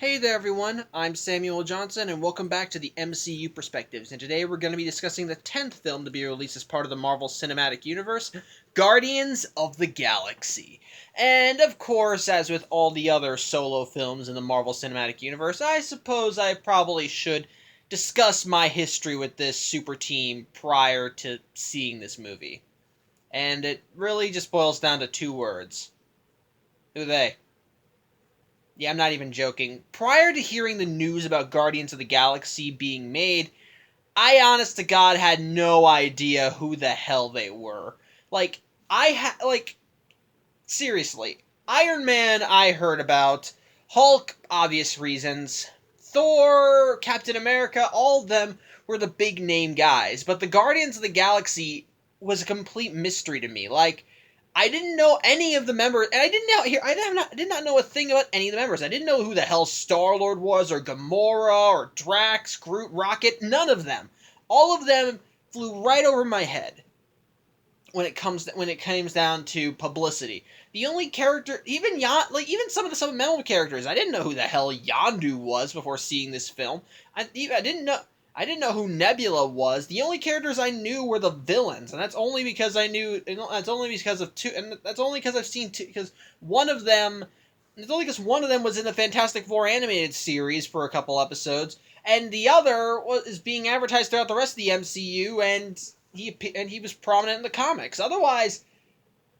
Hey there everyone, I'm Samuel Johnson and welcome back to the MCU Perspectives, and today we're going to be discussing the 10th film to be released as part of the Marvel Cinematic Universe, Guardians of the Galaxy. And of course, as with all the other solo films in the Marvel Cinematic Universe, I suppose I probably should discuss my history with this super team prior to seeing this movie. And it really just boils down to two words. Who they? Yeah, I'm not even joking. Prior to hearing the news about Guardians of the Galaxy being made, I honest to God had no idea who the hell they were. Seriously. Iron Man I heard about, Hulk obvious reasons, Thor, Captain America, all of them were the big name guys, but the Guardians of the Galaxy was a complete mystery to me. I didn't know any of the members, and I did not know a thing about any of the members. I didn't know who the hell Star-Lord was, or Gamora, or Drax, Groot, Rocket, none of them. All of them flew right over my head when it comes down to publicity. The only character, even some of the supplemental characters, I didn't know who the hell Yondu was before seeing this film. I didn't know who Nebula was. The only characters I knew were the villains, and that's only because I knew. And that's only because of two. And that's only because I've seen two. Because one of them. It's only because one of them was in the Fantastic Four animated series for a couple episodes, and the other is being advertised throughout the rest of the MCU, and he was prominent in the comics. Otherwise,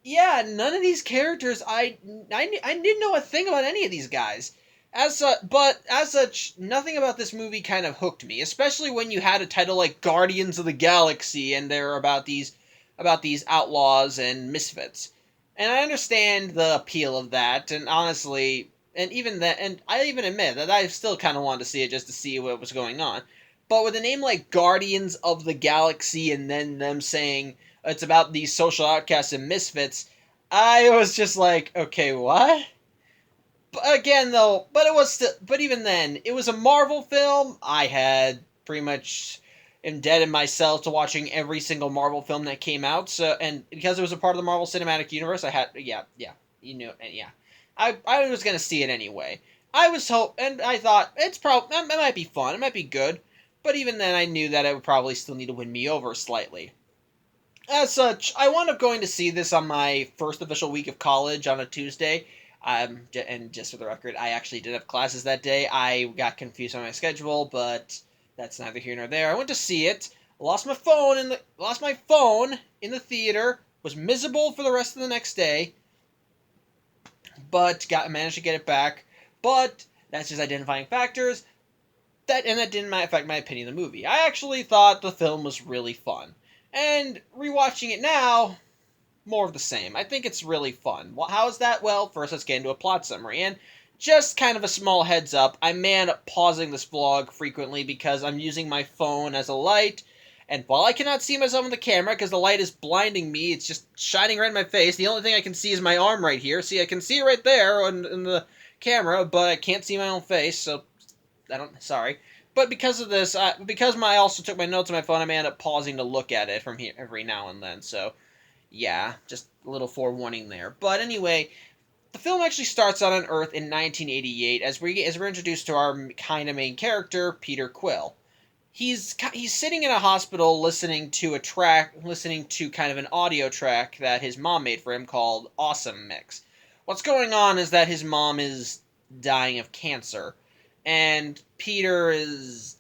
yeah, none of these characters. I didn't know a thing about any of these guys. As such, nothing about this movie kind of hooked me, especially when you had a title like Guardians of the Galaxy, and they're about these outlaws and misfits. And I understand the appeal of that, and honestly, and I even admit that I still kind of wanted to see it just to see what was going on. But with a name like Guardians of the Galaxy, and then them saying it's about these social outcasts and misfits, I was just like, okay, what? But again, though, but even then, it was a Marvel film. I had pretty much indebted myself to watching every single Marvel film that came out. So, and because it was a part of the Marvel Cinematic Universe, I was gonna see it anyway. And I thought it might be fun, it might be good, but even then, I knew that it would probably still need to win me over slightly. As such, I wound up going to see this on my first official week of college on a Tuesday. And just for the record, I actually did have classes that day. I got confused on my schedule, but that's neither here nor there. I went to see it. Lost my phone in the theater. Was miserable for the rest of the next day, but managed to get it back. But that's just identifying factors. That didn't affect my opinion of the movie. I actually thought the film was really fun. And rewatching it now, more of the same. I think it's really fun. Well, how is that? Well, first let's get into a plot summary. And just kind of a small heads up, I may end up pausing this vlog frequently because I'm using my phone as a light. And while I cannot see myself in the camera because the light is blinding me, it's just shining right in my face. The only thing I can see is my arm right here. See, I can see it right there in the camera, but I can't see my own face, so sorry. But because of this, I also took my notes on my phone, I may end up pausing to look at it from here every now and then, so yeah, just a little forewarning there. But anyway, the film actually starts out on Earth in 1988 as we're introduced to our kind of main character, Peter Quill. He's sitting in a hospital listening to kind of an audio track that his mom made for him called Awesome Mix. What's going on is that his mom is dying of cancer, and Peter is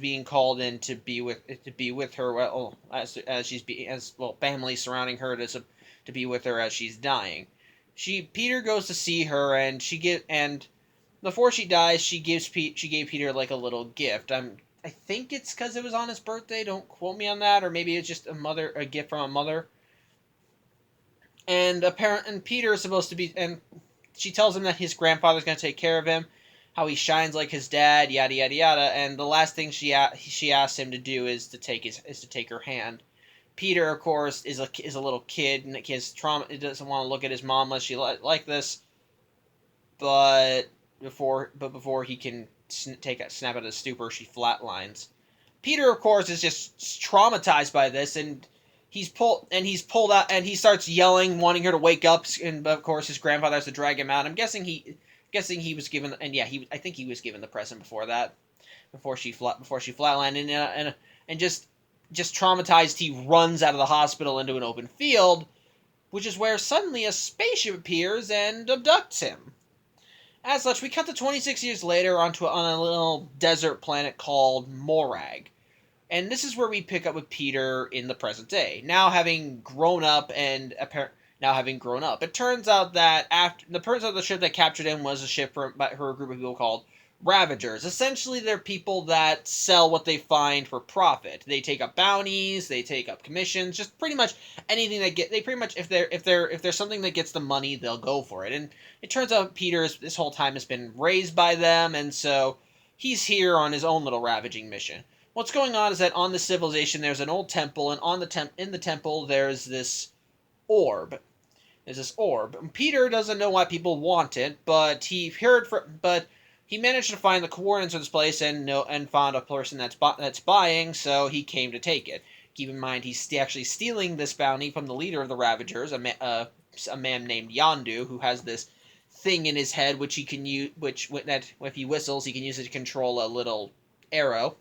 being called in to be with her. Well, family surrounding her to be with her as she's dying. Peter goes to see her, and before she dies, she gave Peter like a little gift. I think it's because it was on his birthday. Don't quote me on that, or maybe it's just a gift from a mother. And Peter is supposed to be, and she tells him that his grandfather's going to take care of him, how he shines like his dad, yada yada yada. And the last thing she asks him to do is to take her hand. Peter, of course, is a little kid, and he has trauma. He doesn't want to look at his mom unless she like this. But before he can snap out of the stupor, she flatlines. Peter, of course, is just traumatized by this, and he's pulled out, and he starts yelling, wanting her to wake up. And of course, his grandfather has to drag him out. I'm guessing Guessing he was given, and yeah, I think he was given the present before that, before she flatlined, and just traumatized, he runs out of the hospital into an open field, which is where suddenly a spaceship appears and abducts him. As such, we cut to 26 years later on a little desert planet called Morag. And this is where we pick up with Peter in the present day, now having grown up It turns out that the ship that captured him was a ship by her group of people called Ravagers. Essentially, they're people that sell what they find for profit. They take up bounties, they take up commissions, just pretty much anything they pretty much if there's something that gets the money, they'll go for it. And it turns out Peter this whole time has been raised by them, and so he's here on his own little ravaging mission. What's going on is that on the civilization there's an old temple, and in the temple there's this orb. And Peter doesn't know why people want it, but he managed to find the coordinates of this place and found a person that's buying, so he came to take it. Keep in mind he's actually stealing this bounty from the leader of the Ravagers, a man named Yondu, who has this thing in his head which he can use, if he whistles he can use it to control a little arrow.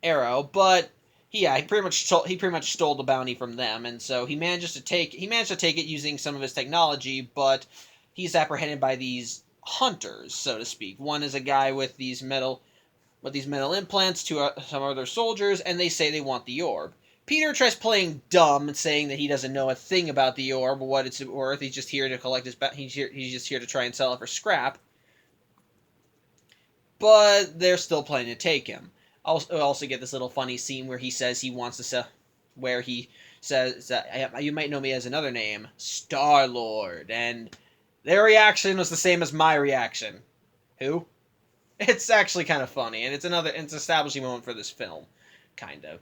But yeah, he pretty much stole the bounty from them, and so he managed to take it using some of his technology, but he's apprehended by these hunters, so to speak. One is a guy with these metal implants, some other soldiers, and they say they want the orb. Peter tries playing dumb and saying that he doesn't know a thing about the orb, what it's worth. He's just here to collect he's just here to try and sell it for scrap. But they're still planning to take him. Also get this little funny scene where he says he wants to sell, where he says that you might know me as another name, Star-Lord, and their reaction was the same as my reaction. Who? It's actually kind of funny, and it's an establishing moment for this film, kind of.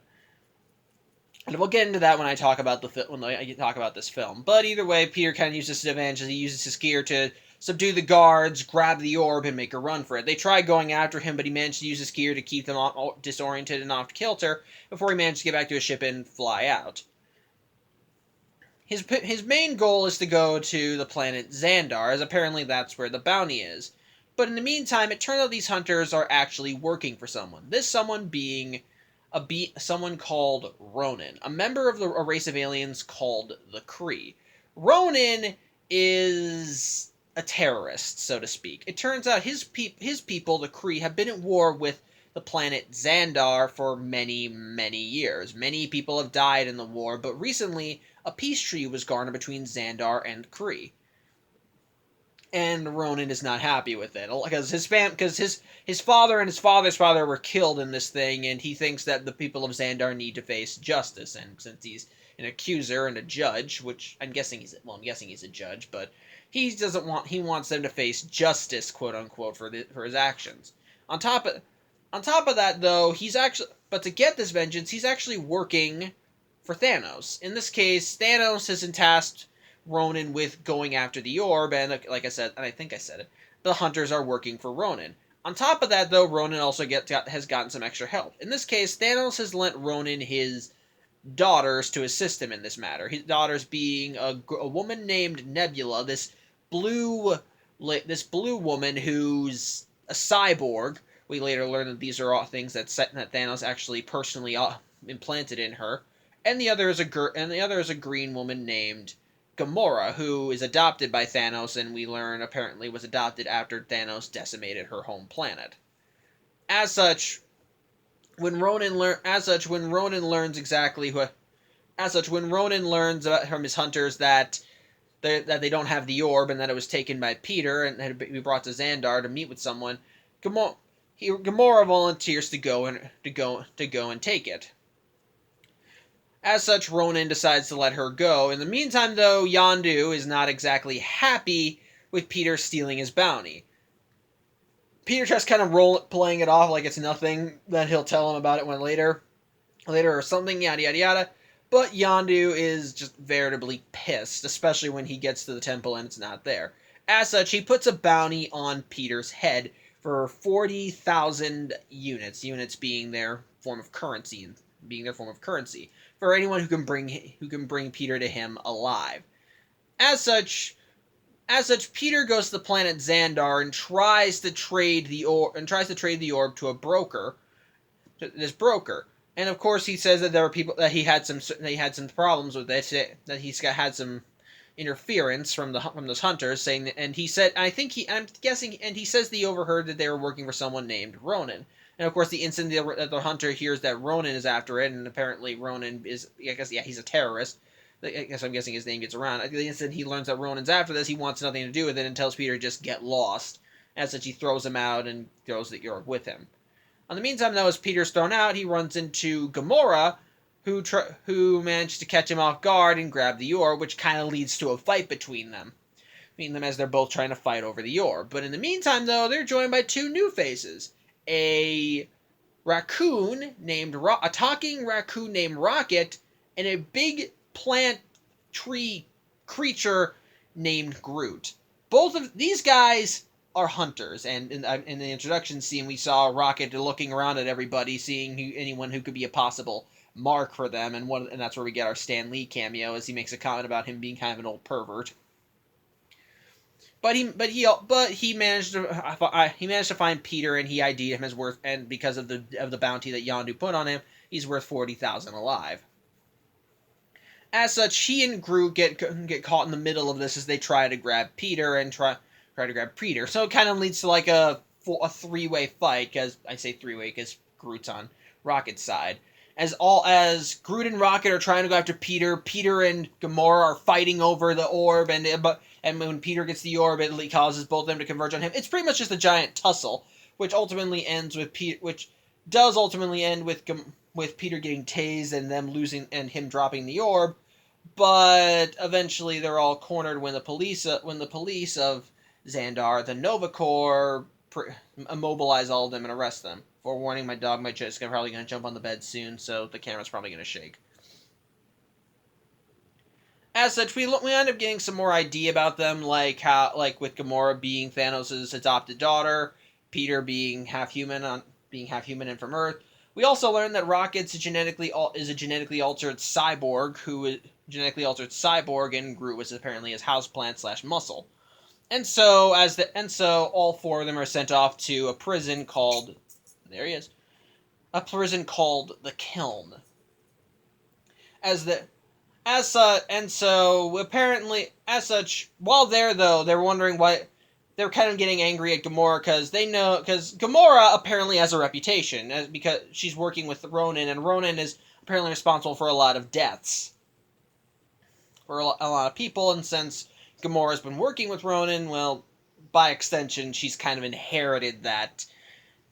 And we'll get into that when I talk about this film. But either way, Peter kind of uses his advantage. He uses his gear to subdue the guards, grab the orb, and make a run for it. They try going after him, but he managed to use his gear to keep them disoriented and off kilter before he managed to get back to his ship and fly out. His main goal is to go to the planet Xandar, as apparently that's where the bounty is. But in the meantime, it turns out these hunters are actually working for someone. This someone being someone called Ronan, a member of a race of aliens called the Kree. Ronan is a terrorist, so to speak. It turns out his people, the Kree, have been at war with the planet Xandar for many, many years. Many people have died in the war, but recently a peace treaty was garnered between Xandar and Kree. And Ronan is not happy with it, because his father and his father's father were killed in this thing, and he thinks that the people of Xandar need to face justice. And since he's an accuser and a judge, which I'm guessing he's a judge, but he wants them to face justice, quote unquote, for his actions. On top of that, though, but to get this vengeance, he's actually working for Thanos. In this case, Thanos has tasked Ronan with going after the orb, and like I said, and I think I said it, the hunters are working for Ronan. On top of that, though, Ronan also has gotten some extra help. In this case, Thanos has lent Ronan his daughters to assist him in this matter. His daughters being a woman named Nebula, this blue woman who's a cyborg. We later learn that these are all things that Thanos actually personally implanted in her. And the other is a green woman named Gamora, who is adopted by Thanos, and we learn apparently was adopted after Thanos decimated her home planet. As such, when Ronan learns from his hunters that they don't have the orb and that it was taken by Peter and had been brought to Xandar to meet with someone, Gamora volunteers to go and take it. As such, Ronan decides to let her go. In the meantime, though, Yondu is not exactly happy with Peter stealing his bounty. Peter tries kind of playing it off like it's nothing, that he'll tell him about it later or something, yada yada yada. But Yondu is just veritably pissed, especially when he gets to the temple and it's not there. As such, he puts a bounty on Peter's head for 40,000 units being their form of currency, for anyone who can bring Peter to him alive. As such, As such, Peter goes to the planet Xandar and tries to trade the orb to a broker, this broker. And of course, he says that there are people that he had some problems with this, that had some interference from those hunters, saying that, and he said, I'm guessing, and he says that he overheard that they were working for someone named Ronan. And of course, the instant that the hunter hears that Ronan is after it, and apparently Ronan is, I guess, yeah, he's a terrorist. I guess I'm guessing his name gets around. The instant he learns that Ronan's after this, he wants nothing to do with it and tells Peter to just get lost. As such, he throws him out and throws the orb with him. In the meantime, though, as Peter's thrown out, he runs into Gamora, who managed to catch him off guard and grab the orb, which kind of leads to a fight between them as they're both trying to fight over the orb. But in the meantime, though, they're joined by two new faces. A talking raccoon named Rocket, and a big plant tree creature named Groot. Both of these guys are hunters, and in the introduction scene, we saw Rocket looking around at everybody, seeing anyone who could be a possible mark for them, and that's where we get our Stan Lee cameo, as he makes a comment about him being kind of an old pervert. But he managed to find Peter, and he ID'd him as worth, and because of the bounty that Yondu put on him, he's worth 40,000 alive. As such, he and Groot get caught in the middle of this as they try to grab Peter and try to grab Peter. So it kind of leads to like a three-way fight, because I say three-way because Groot's on Rocket's side. As Groot and Rocket are trying to go after Peter, Peter and Gamora are fighting over the orb, and when Peter gets the orb, it causes both of them to converge on him. It's pretty much just a giant tussle, which ultimately ends with with Peter getting tased and them losing and him dropping the orb. But eventually, they're all cornered when the police of Xandar, the Nova Corps, immobilize all of them and arrest them. Forewarning, my dog might just probably going to jump on the bed soon, so the camera's probably going to shake. As such, we end up getting some more idea about them, like with Gamora being Thanos' adopted daughter, Peter being half human and from Earth. We also learned that Rocket's a genetically altered cyborg, and Groot was apparently his houseplant / muscle. And so all four of them are sent off to a prison called the Kiln. While there, though, they're wondering why. They're kind of getting angry at Gamora because Gamora apparently has a reputation because she's working with Ronan, and Ronan is apparently responsible for a lot of deaths for a lot of people, and since Gamora's been working with Ronan, well, by extension, she's kind of inherited that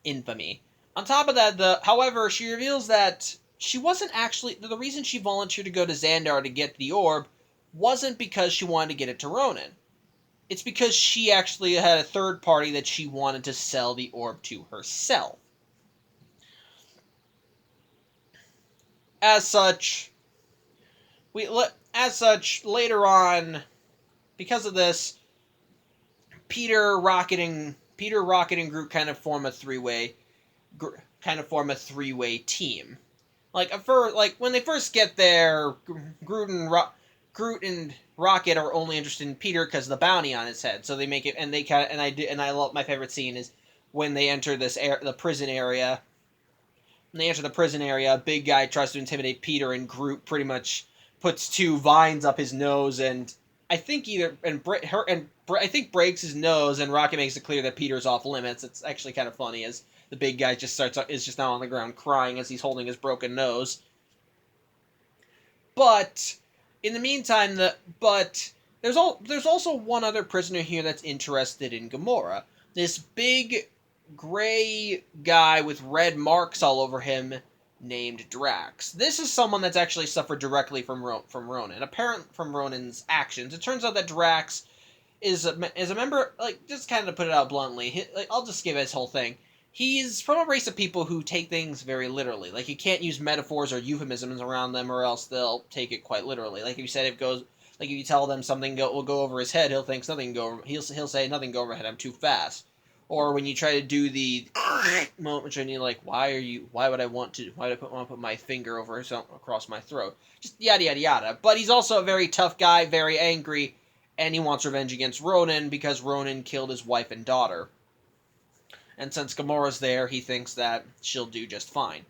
infamy. On top of that, however, she reveals that she wasn't actually... The reason she volunteered to go to Xandar to get the orb wasn't because she wanted to get it to Ronan. It's because she actually had a third party that she wanted to sell the orb to herself. As such, later on, because of this, Peter, Rocket, and Groot kind of form a three-way team. When they first get there, Groot and Rocket are only interested in Peter because of the bounty on his head. So they make it, and I love, my favorite scene is when they enter the prison area. When they enter the prison area, a big guy tries to intimidate Peter, and Groot pretty much puts two vines up his nose, and I think breaks his nose, and Rocket makes it clear that Peter's off limits. It's actually kind of funny as the big guy is just now on the ground crying as he's holding his broken nose. But in the meantime, there's also one other prisoner here that's interested in Gamora. This big gray guy with red marks all over him named Drax. This is someone that's actually suffered directly from Ronan, apparent from Ronan's actions. It turns out that Drax is a member, just kind of to put it out bluntly, I'll just give it his whole thing. He's from a race of people who take things very literally. You can't use metaphors or euphemisms around them, or else they'll take it quite literally. If you tell them something will go over his head, he'll think something he'll say nothing go over head. I'm too fast. Or when you try to do the moment, and you're like, why would I want to put my finger across my throat? Just yada yada yada. But he's also a very tough guy, very angry, and he wants revenge against Ronan because Ronan killed his wife and daughter. And since Gamora's there, he thinks that she'll do just fine.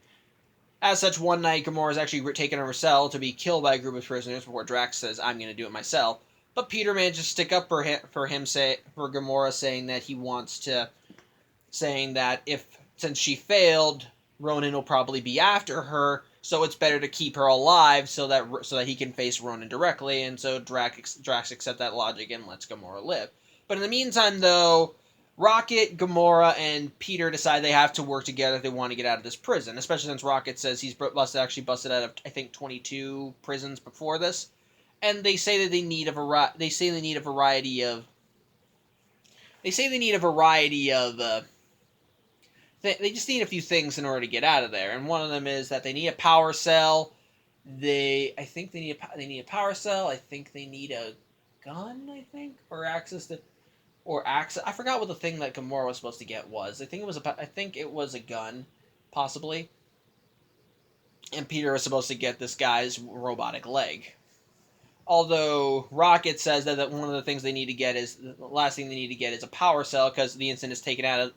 As such, one night, Gamora is actually taken on her cell to be killed by a group of prisoners before Drax says, "I'm going to do it myself." But Peter manages to stick up for Gamora, saying that he wants to, saying that since she failed, Ronan will probably be after her, so it's better to keep her alive so that he can face Ronan directly. And so Drax accepts that logic and lets Gamora live. But in the meantime, though, Rocket, Gamora, and Peter decide they have to work together if they want to get out of this prison. Especially since Rocket says he's busted out of, I think, 22 prisons before this, and they say that they need a variety. They just need a few things in order to get out of there, and one of them is that they need a power cell. I think they need a power cell. I think they need a gun. Or access to. I forgot what the thing that Gamora was supposed to get was. I think it was a gun, possibly. And Peter was supposed to get this guy's robotic leg. Although Rocket says that one of the things they need to get is the last thing they need to get is a power cell, because the instant it's taken out of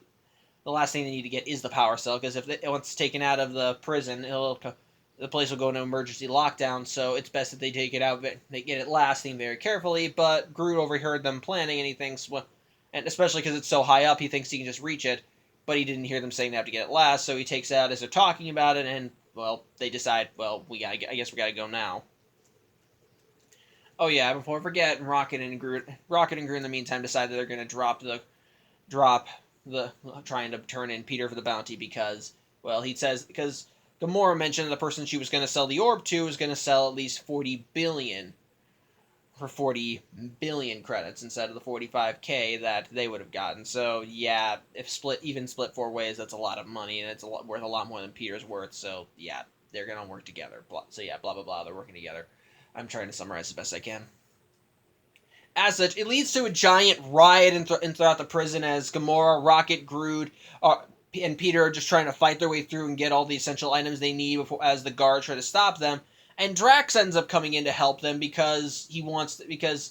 the last thing they need to get is the power cell, because once it's taken out of the prison, the place will go into emergency lockdown. So it's best that they take it out. They get it lasting very carefully. But Groot overheard them planning, and he thinks, well, and especially because it's so high up, he thinks he can just reach it. But he didn't hear them saying they have to get it last, so he takes it out as they're talking about it, and well, they decide, well, I guess we gotta go now. Oh yeah, before I forget, Rocket and Groot in the meantime decide that they're gonna drop trying to turn in Peter for the bounty because Gamora mentioned the person she was going to sell the orb to was going to sell at least 40 billion credits instead of the 45k that they would have gotten. So yeah, if split 4 ways, that's a lot of money, and it's worth a lot more than Peter's worth. So yeah, they're going to work together. So yeah, blah blah blah, they're working together. I'm trying to summarize as best I can. As such, it leads to a giant riot throughout the prison as Gamora, Rocket, Groot, and Peter are just trying to fight their way through and get all the essential items they need as the guards try to stop them. And Drax ends up coming in to help them because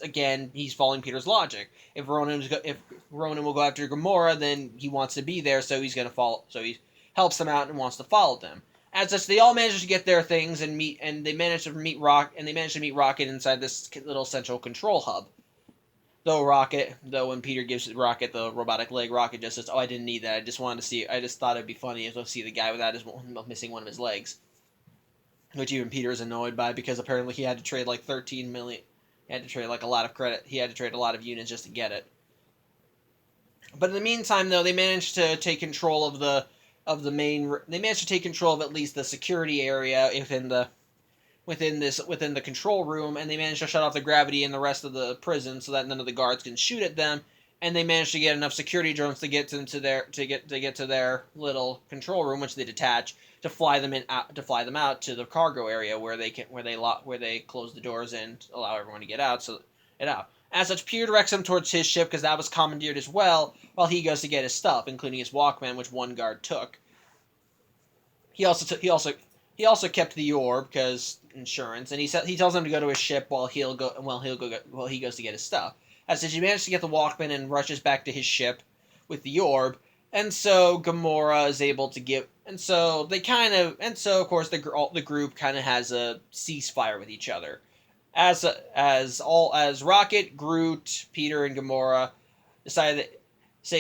again, he's following Peter's logic. If Ronan will go after Gamora, then he wants to be there, so he's going to follow. So he helps them out and wants to follow them. As such, they all manage to get their things and they manage to meet Rocket inside this little central control hub. Though when Peter gives Rocket the robotic leg, Rocket just says, "Oh, I didn't need that. I just thought it'd be funny to see the guy missing one of his legs." Which even Peter is annoyed by, because apparently he had to trade like 13 million. He had to trade like a lot of credit. He had to trade a lot of units just to get it. But in the meantime, though, they managed to take control of They managed to take control of at least the security area within the control room, and they managed to shut off the gravity in the rest of the prison so that none of the guards can shoot at them. And they managed to get enough security drones to get to their little control room, which they detach to fly them out to the cargo area where they close the doors and allow everyone to get out. As such, Peter directs him towards his ship because that was commandeered as well, while he goes to get his stuff, including his Walkman, which one guard took. He also kept the orb because insurance, and he tells him to go to his ship while he goes to get his stuff. As such, he manages to get the Walkman and rushes back to his ship with the orb, and so Gamora is able to give, and so of course the group kind of has a ceasefire with each other, as Rocket, Groot, Peter, and Gamora say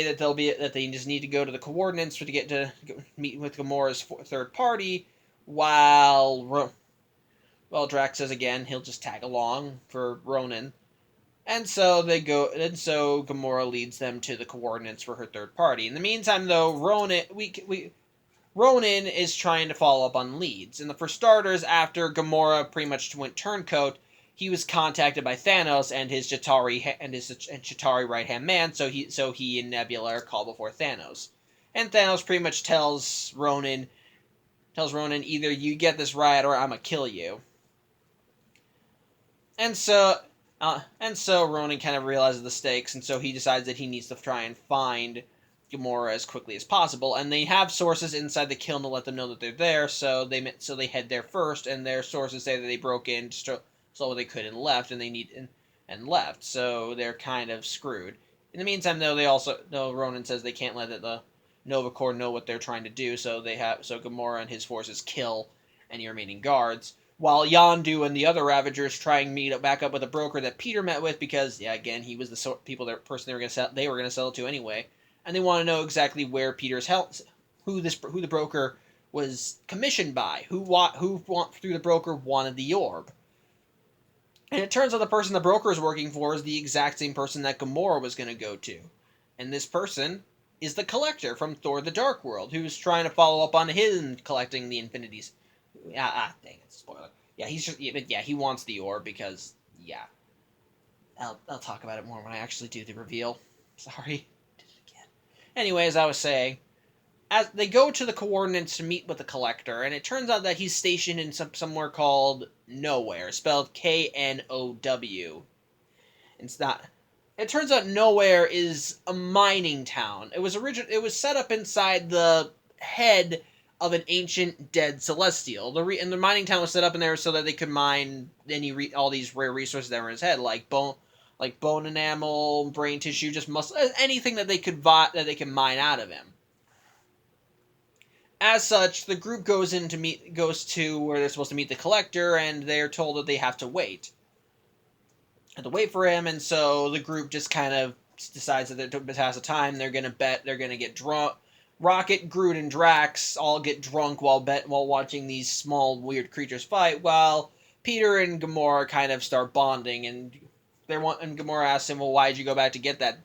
that they just need to go to the coordinates to get to meet with Gamora's third party, while Drax says again he'll just tag along for Ronan. And so Gamora leads them to the coordinates for her third party. In the meantime, though, Ronan is trying to follow up on leads. And for starters, after Gamora pretty much went turncoat, he was contacted by Thanos and his Chitauri right-hand man. So he and Nebula are called before Thanos. And Thanos pretty much tells Ronan, either you get this right or I'm gonna kill you. And so Ronan kind of realizes the stakes, and so he decides that he needs to try and find Gamora as quickly as possible. And they have sources inside the kiln to let them know that they're there, so they head there first, and their sources say that they broke in, stole what they could, and left, and and left, so they're kind of screwed. In the meantime, though, Ronan says they can't let the Nova Corps know what they're trying to do, so Gamora and his forces kill any remaining guards, while Yondu and the other Ravagers try and meet back up with a broker that Peter met with because, yeah, again, he was the person they were going to sell it to anyway, and they want to know exactly where Peter's who the broker was commissioned by, who through the broker wanted the orb. And it turns out the person the broker is working for is the exact same person that Gamora was going to go to. And this person is the Collector from Thor the Dark World, who's trying to follow up on him collecting the Infinities. Dang it, spoiler. Yeah, he wants the orb because, yeah. I'll talk about it more when I actually do the reveal. Sorry. Did it again. Anyway, as I was saying, as they go to the coordinates to meet with the Collector, and it turns out that he's stationed in somewhere called Nowhere, spelled Know. It's not. It turns out Nowhere is a mining town. It was set up inside the head of an ancient dead celestial. And the mining town was set up in there so that they could mine all these rare resources that were in his head, like bone enamel, brain tissue, just muscle, anything that they could mine out of him. As such, the group goes to where they're supposed to meet the Collector, and they're told that they have to wait. For him, and so the group just kind of decides that to pass the time, they're going to get drunk. Rocket, Groot, and Drax all get drunk while watching these small weird creatures fight, while Peter and Gamora kind of start bonding, and Gamora asks him, "Well, why did you go back to get that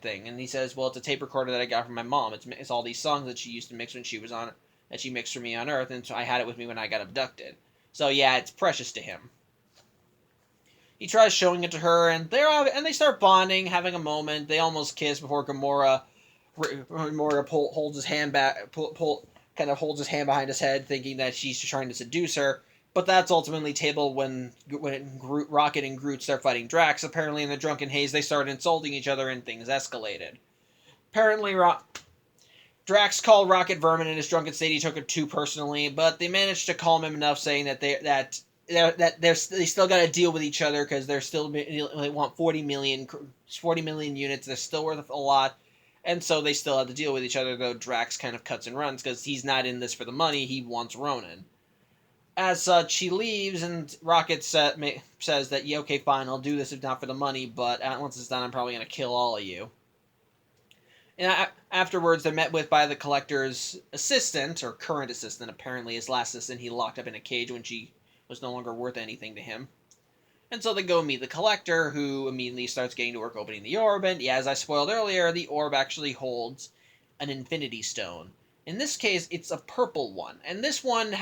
thing?" And he says, "Well, it's a tape recorder that I got from my mom. It's all these songs that she used to mix when she was that she mixed for me on Earth, and so I had it with me when I got abducted. So yeah, it's precious to him." He tries showing it to her, and they start bonding, having a moment. They almost kiss before Gamora holds his hand back, kind of holds his hand behind his head, thinking that she's trying to seduce her. But that's ultimately tabled when Rocket and Groot start fighting Drax. Apparently, in the drunken haze, they started insulting each other, and things escalated. Apparently, Drax called Rocket vermin in his drunken state. He took it too personally, but they managed to calm him enough, saying that they still got to deal with each other because they want 40 million units. They're still worth a lot, and so they still have to deal with each other. Though Drax kind of cuts and runs because he's not in this for the money. He wants Ronan. As such, he leaves, and Rocket says that, yeah, okay, fine, I'll do this if not for the money, but once it's done, I'm probably going to kill all of you. And afterwards, they're met with by the Collector's assistant, or current assistant, apparently his last assistant he locked up in a cage when she was no longer worth anything to him. And so they go meet the Collector, who immediately starts getting to work opening the orb, and yeah, as I spoiled earlier, the orb actually holds an Infinity Stone. In this case, it's a purple one, and this one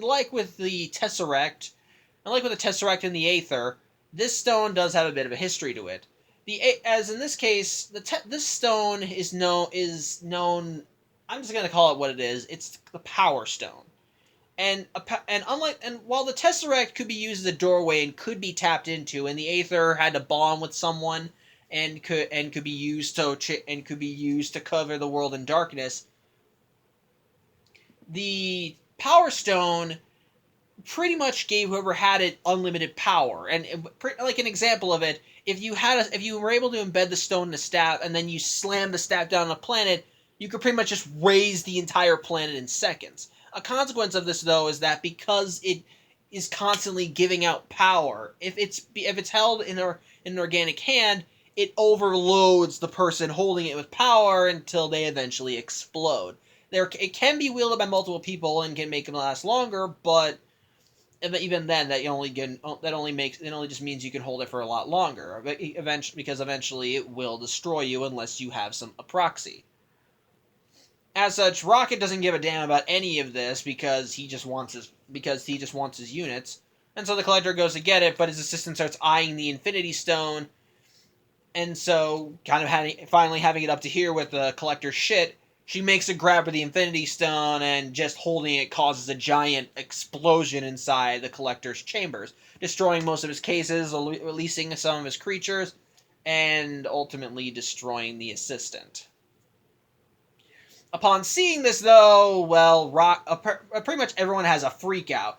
like with the Tesseract, and the Aether, this stone does have a bit of a history to it. As in this case, this stone is known. I'm just gonna call it what it is. It's the Power Stone, and while the Tesseract could be used as a doorway and could be tapped into, and the Aether had to bond with someone and could be used to cover the world in darkness. The Power Stone pretty much gave whoever had it unlimited power, and like an example of it, if you were able to embed the stone in a staff and then you slam the staff down on a planet, you could pretty much just raise the entire planet in seconds. A consequence of this, though, is that because it is constantly giving out power, if it's held in an organic hand, it overloads the person holding it with power until they eventually explode. It can be wielded by multiple people and can make it last longer, but even then, it only just means you can hold it for a lot longer. Because eventually it will destroy you unless you have a proxy. As such, Rocket doesn't give a damn about any of this because he just wants his units, and so the Collector goes to get it, but his assistant starts eyeing the Infinity Stone, and so kind of finally having it up to here with the Collector's shit. She makes a grab for the Infinity Stone, and just holding it causes a giant explosion inside the Collector's chambers, destroying most of his cases, releasing some of his creatures, and ultimately destroying the assistant. Upon seeing this, though, well, pretty much everyone has a freak out.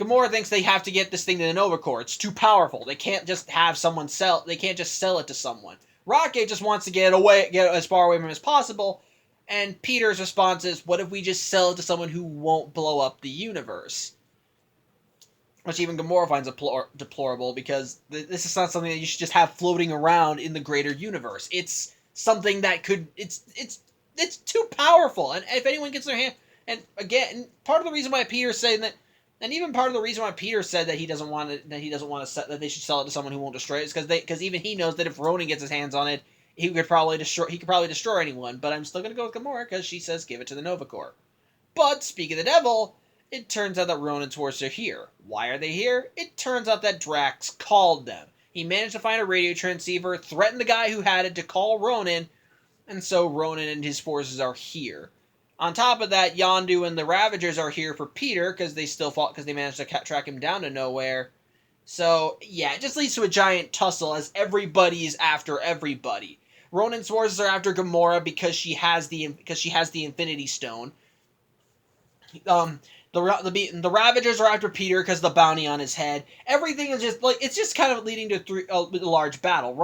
Gamora thinks they have to get this thing to the Nova Corps. It's too powerful. They can't just have someone sell. They can't just sell it to someone. Rocket just wants to get as far away from it as possible. And Peter's response is, "What if we just sell it to someone who won't blow up the universe?" Which even Gamora finds deplorable, because this is not something that you should just have floating around in the greater universe. It's something that could. It's too powerful, and if anyone gets their hand. And again, part of the reason why Peter's saying that. And even part of the reason why Peter said that he doesn't want to, that they should sell it to someone who won't destroy it, is because even he knows that if Ronan gets his hands on it, he could probably destroy anyone. But I'm still gonna go with Gamora because she says give it to the Nova Corps. But speaking of the devil, it turns out that Ronan's forces are here. Why are they here? It turns out that Drax called them. He managed to find a radio transceiver, threatened the guy who had it to call Ronan, and so Ronan and his forces are here. On top of that, Yondu and the Ravagers are here for Peter because they managed to track him down to nowhere. So yeah, it just leads to a giant tussle as everybody is after everybody. Ronan's forces are after Gamora because she has the Infinity Stone. The Ravagers are after Peter because the bounty on his head. Everything is just it's just kind of leading to a large battle.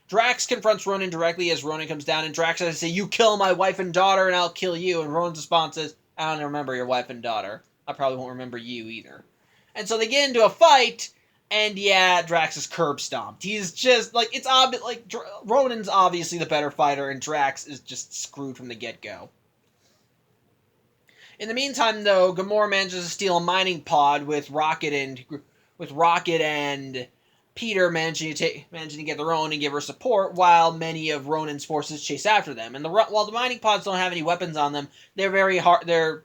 Drax confronts Ronan directly as Ronan comes down, and Drax has to say, "You kill my wife and daughter, and I'll kill you." And Ronan's response is, "I don't remember your wife and daughter. I probably won't remember you either." And so they get into a fight, and yeah, Drax is curb stomped. He's just it's obvious. Ronan's obviously the better fighter, and Drax is just screwed from the get-go. In the meantime, though, Gamora manages to steal a mining pod with Rocket and Peter managing to get their own and give her support, while many of Ronan's forces chase after them. And while the mining pods don't have any weapons on them, they're very hard. They're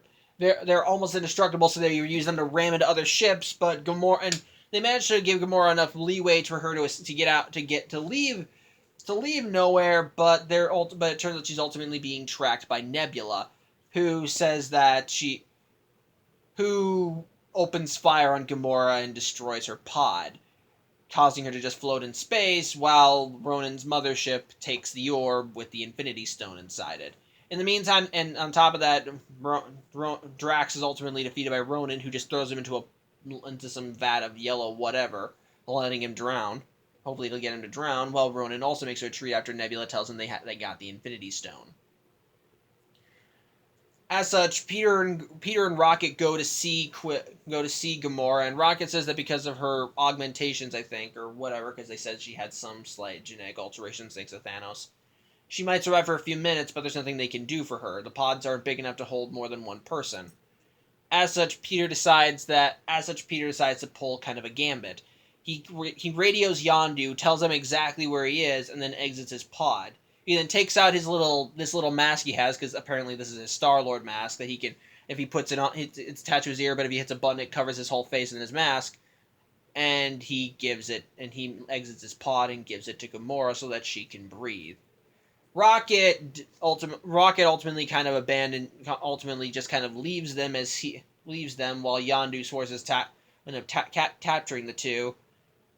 almost indestructible, so they use them to ram into other ships. But they manage to give Gamora enough leeway for her to leave nowhere. But it turns out she's ultimately being tracked by Nebula, who opens fire on Gamora and destroys her pod, causing her to just float in space, while Ronan's mothership takes the orb with the Infinity Stone inside it. In the meantime, and on top of that, Drax is ultimately defeated by Ronan, who just throws him into some vat of yellow whatever, letting him drown. Hopefully it'll get him to drown, while Ronan also makes a retreat after Nebula tells him they got the Infinity Stone. As such, Peter and Rocket go to see Gamora, and Rocket says that because of her augmentations, I think, or whatever, because they said she had some slight genetic alterations thanks to Thanos, she might survive for a few minutes, but there's nothing they can do for her. The pods aren't big enough to hold more than one person. As such, Peter decides to pull kind of a gambit. He radios Yondu, tells him exactly where he is, and then exits his pod. He then takes out this little mask he has, because apparently this is his Star-Lord mask, that he can, if he puts it on, it's attached to his ear, but if he hits a button, it covers his whole face in his mask. And he exits his pod and gives it to Gamora so that she can breathe. Rocket ultimately just kind of leaves them while Yondu's forces end up capturing the two.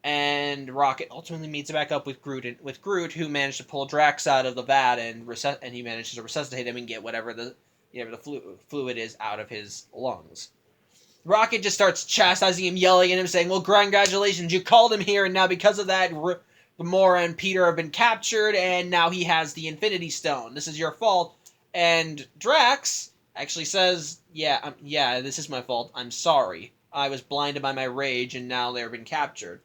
And Rocket ultimately meets back up with Groot, who managed to pull Drax out of the vat, and he manages to resuscitate him and get whatever the fluid is out of his lungs. Rocket just starts chastising him, yelling at him, saying, "Well, congratulations, you called him here, and now because of that, Gamora and Peter have been captured, and now he has the Infinity Stone. This is your fault." And Drax actually says, yeah, this is my fault. I'm sorry. I was blinded by my rage, and now they've been captured."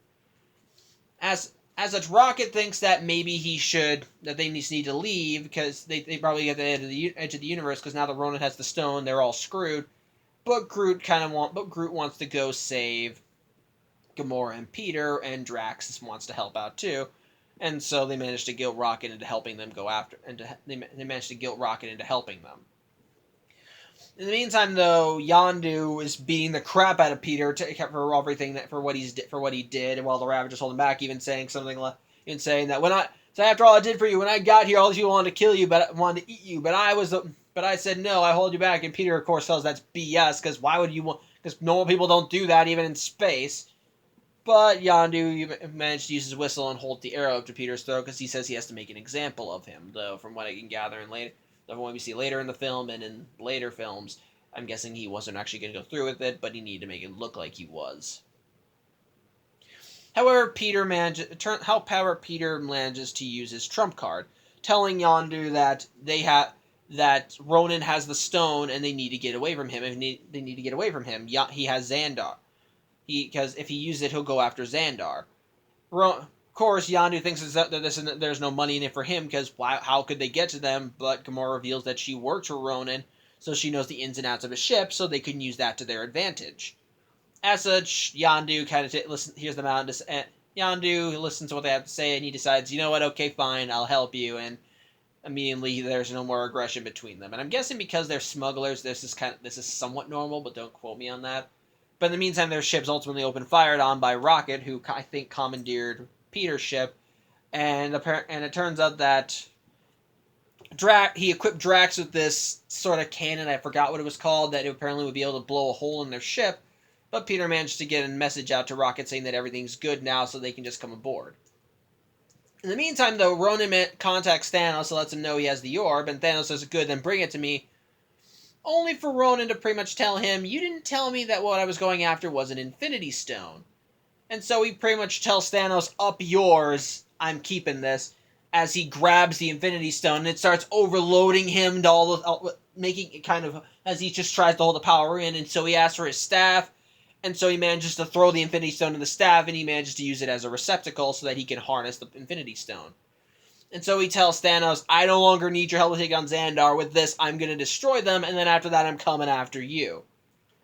As such, Rocket thinks that maybe they just need to leave, because they probably get the edge of the universe, because now that Ronan has the stone, they're all screwed. But Groot wants to go save Gamora and Peter, and Drax wants to help out too. And so they managed to guilt Rocket into helping them they managed to guilt Rocket into helping them. In the meantime, though, Yondu is beating the crap out of Peter for everything for what he did, and while the Ravagers hold him back, even saying that after all I did for you, when I got here, all these people wanted to kill you, but wanted to eat you, but I said no, I hold you back. And Peter, of course, tells that's BS, because why would you want? Because normal people don't do that even in space. But Yondu managed to use his whistle and hold the arrow up to Peter's throat, because he says he has to make an example of him. Though, from what I can gather from what we see later in the film and in later films, I'm guessing he wasn't actually going to go through with it, but he needed to make it look like he was. However, Peter manages to use his trump card, telling Yondu that that Ronan has the stone and they need to get away from him. They need to get away from him. He has Xandar. Because if he uses it, he'll go after Xandar. Of course, Yondu thinks that there's no money in it for him, because how could they get to them? But Gamora reveals that she worked for Ronan, so she knows the ins and outs of his ship, so they can use that to their advantage. As such, Yondu kind of hears them out, and Yondu listens to what they have to say, and he decides, you know what, okay, fine, I'll help you, and immediately there's no more aggression between them. And I'm guessing because they're smugglers, this is somewhat normal, but don't quote me on that. But in the meantime, their ship's ultimately open fired on by Rocket, who I think commandeered Peter's ship, and it turns out that he equipped Drax with this sort of cannon, I forgot what it was called, that apparently would be able to blow a hole in their ship, but Peter managed to get a message out to Rocket saying that everything's good now, so they can just come aboard. In the meantime, though, Ronan contacts Thanos and lets him know he has the orb, and Thanos says, good, then bring it to me, only for Ronan to pretty much tell him, you didn't tell me that what I was going after was an Infinity Stone. And so he pretty much tells Thanos, up yours, I'm keeping this, as he grabs the Infinity Stone, and it starts overloading him to making it kind of, as he just tries to hold the power in, and so he asks for his staff, and so he manages to throw the Infinity Stone in the staff, and he manages to use it as a receptacle so that he can harness the Infinity Stone. And so he tells Thanos, I no longer need your help to take on Xandar. With this, I'm going to destroy them, and then after that, I'm coming after you.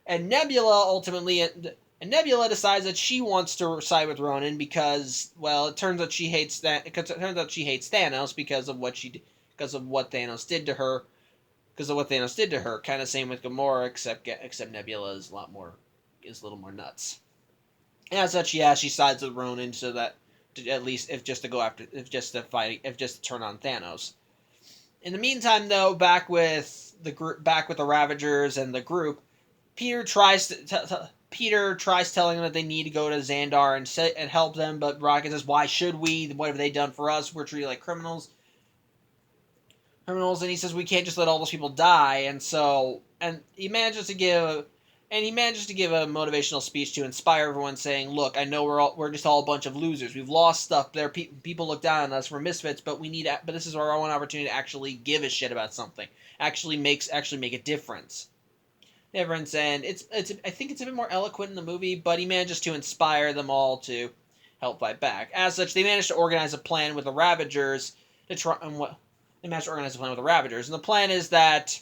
And Nebula decides that she wants to side with Ronan because, well, it turns out she hates Thanos because of what Thanos did to her. Kind of same with Gamora, except Nebula is a little more nuts. And as such, yeah, she sides with Ronan so that just to turn on Thanos. In the meantime, though, back with the Ravagers and the group, Peter tries telling them that they need to go to Xandar and help them, but Rocket says, "Why should we? What have they done for us? We're treated like criminals." And he says, "We can't just let all those people die." And he manages to give a motivational speech to inspire everyone, saying, "Look, I know we're just all a bunch of losers. We've lost stuff. People look down on us. We're misfits, but this is our one opportunity to actually give a shit about something. Actually make a difference." And I think it's a bit more eloquent in the movie, but he manages to inspire them all to help fight back. As such, they manage to organize a plan with the Ravagers and the plan is that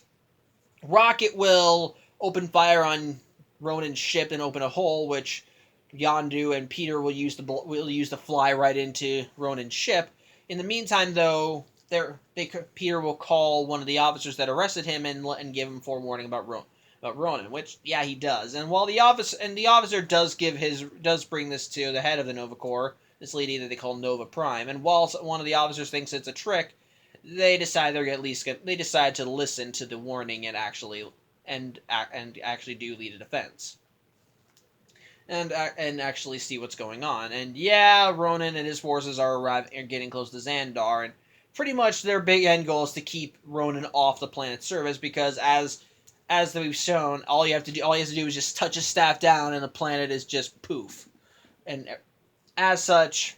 Rocket will open fire on Ronan's ship and open a hole, which Yondu and Peter will use to fly right into Ronan's ship. In the meantime, though, Peter will call one of the officers that arrested him and give him forewarning about Ronan, which he does. And while the officer does bring this to the head of the Nova Corps, this lady that they call Nova Prime, and while one of the officers thinks it's a trick, they decide to listen to the warning and actually do lead a defense. And actually see what's going on. And Ronan and his forces are getting close to Xandar, and pretty much their big end goal is to keep Ronan off the planet's surface, because as we've shown, all he has to do is just touch his staff down, and the planet is just poof. And as such,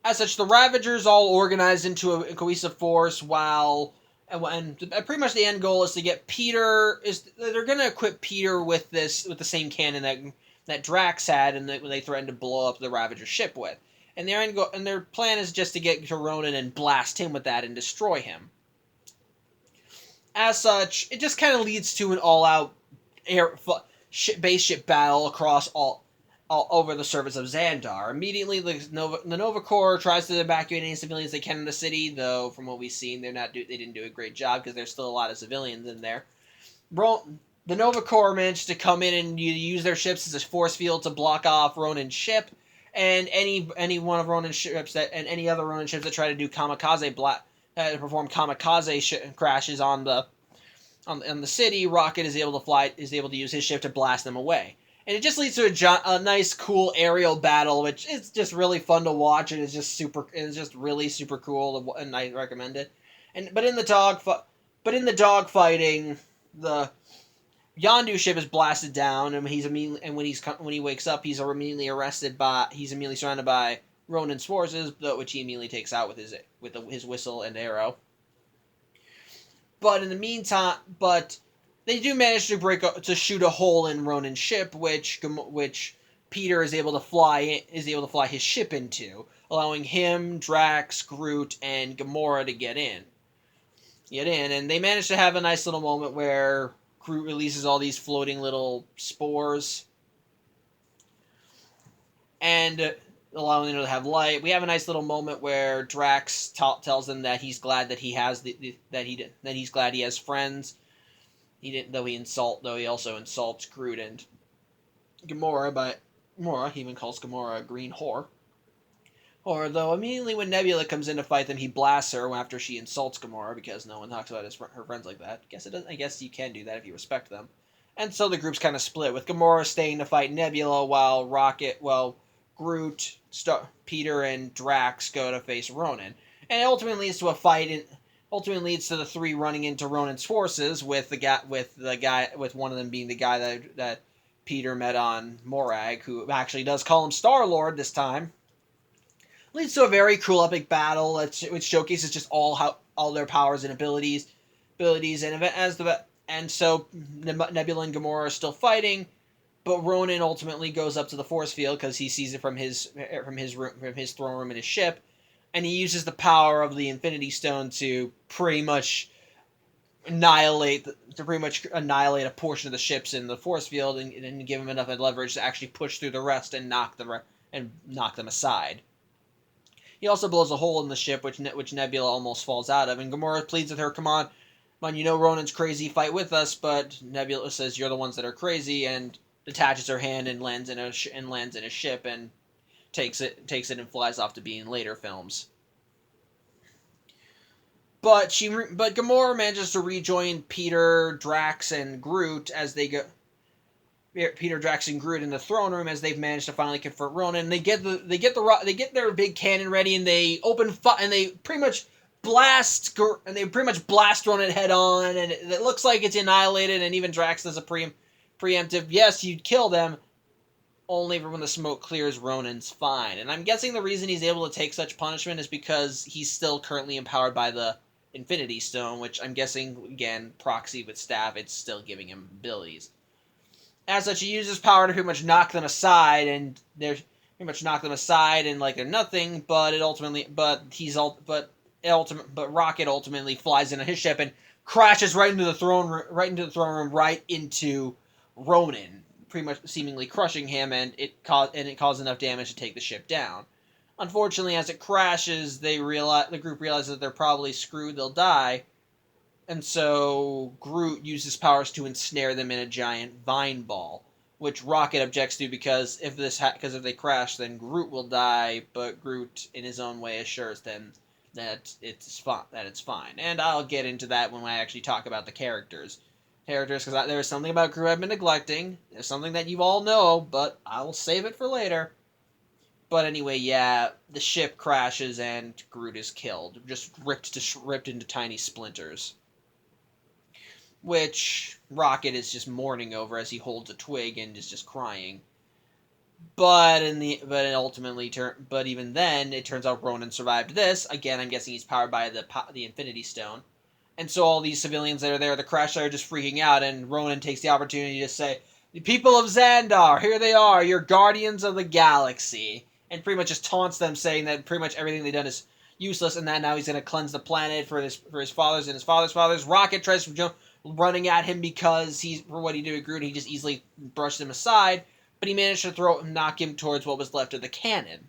the Ravagers all organize into a cohesive force, and pretty much the end goal is to get Peter. They're going to equip Peter with the same cannon that Drax had, and that they threatened to blow up the Ravager ship with. And their plan is just to get to Ronan and blast him with that and destroy him. As such, it just kind of leads to an all-out spaceship battle across all over the surface of Xandar. Immediately, the Nova Corps tries to evacuate any civilians they can in the city, though from what we've seen, they didn't do a great job because there's still a lot of civilians in there. The Nova Corps managed to come in and use their ships as a force field to block off Ronan's ship, and any one of Ronan's ships and any other Ronan ships that try to do perform kamikaze crashes on the city. Rocket is able to use his ship to blast them away. And it just leads to a nice, cool aerial battle, which is just really fun to watch, and it's just really super cool, and I recommend it. But in the But in the dogfighting, the Yondu ship is blasted down, and when he wakes up, he's immediately surrounded by Ronan's forces, which he immediately takes out with his whistle and arrow. But in the meantime, they do manage to shoot a hole in Ronan's ship, which Peter is able to fly his ship into, allowing him, Drax, Groot, and Gamora to get in, and they manage to have a nice little moment where Groot releases all these floating little spores, and allowing them to have light. We have a nice little moment where Drax tells them that he's glad that he has he's glad he has friends. Though he also insults Groot and Gamora, but he even calls Gamora a green whore. Or though immediately when Nebula comes in to fight them, he blasts her after she insults Gamora because no one talks about her friends like that. I guess you can do that if you respect them. And so the group's kind of split, with Gamora staying to fight Nebula while Groot, Peter, and Drax go to face Ronan. And it ultimately leads to a fight, and ultimately leads to the three running into Ronan's forces, with one of them being the guy that Peter met on Morag, who actually does call him Star-Lord this time. Leads to a very cool epic battle, which showcases just all their powers and abilities, and so Nebula and Gamora are still fighting, but Ronan ultimately goes up to the force field because he sees it from his throne room in his ship, and he uses the power of the Infinity Stone to pretty much annihilate a portion of the ships in the force field, and give him enough leverage to actually push through the rest and knock them aside. He also blows a hole in the ship, which Nebula almost falls out of, and Gamora pleads with her, "Come on, Ronan's crazy, fight with us." But Nebula says, "You're the ones that are crazy," and detaches her hand and lands in a ship and takes it and flies off to be in later films. But Gamora manages to rejoin Peter, Drax, and Groot as they go. Peter, Drax, and Groot in the throne room as they've managed to finally confront Ronan. They get their big cannon ready, and they open fire, and they pretty much blast Ronan head on, and it looks like it's annihilated. And even Drax does a preemptive, "Yes, you'd kill them." Only when the smoke clears, Ronan's fine. And I'm guessing the reason he's able to take such punishment is because he's still currently empowered by the Infinity Stone, which I'm guessing, again, proxy with staff, it's still giving him abilities. As such, he uses power to pretty much knock them aside, and like they're nothing. But Rocket ultimately flies into his ship and crashes right into the throne room, right into Ronan, pretty much seemingly crushing him, and it caused enough damage to take the ship down. Unfortunately, as it crashes, the group realizes that they're probably screwed; they'll die. And so Groot uses powers to ensnare them in a giant vine ball, which Rocket objects to because if they crash, then Groot will die. But Groot, in his own way, assures them that it's fine. And I'll get into that when I actually talk about the characters, because there is something about Groot I've been neglecting. There's something that you all know, but I will save it for later. But anyway, yeah, the ship crashes and Groot is killed, just ripped into tiny splinters, which Rocket is just mourning over as he holds a twig and is just crying. But even then, it turns out Ronan survived this. Again, I'm guessing he's powered by the Infinity Stone. And so all these civilians that are there, the crash site, are just freaking out, and Ronan takes the opportunity to say, "The people of Xandar, here they are, your guardians of the galaxy," and pretty much just taunts them, saying that pretty much everything they've done is useless, and that now he's going to cleanse the planet for his fathers and his father's fathers. Rocket tries to jump, running at him because for what he did to Groot, he just easily brushed him aside, but he managed to knock him towards what was left of the cannon.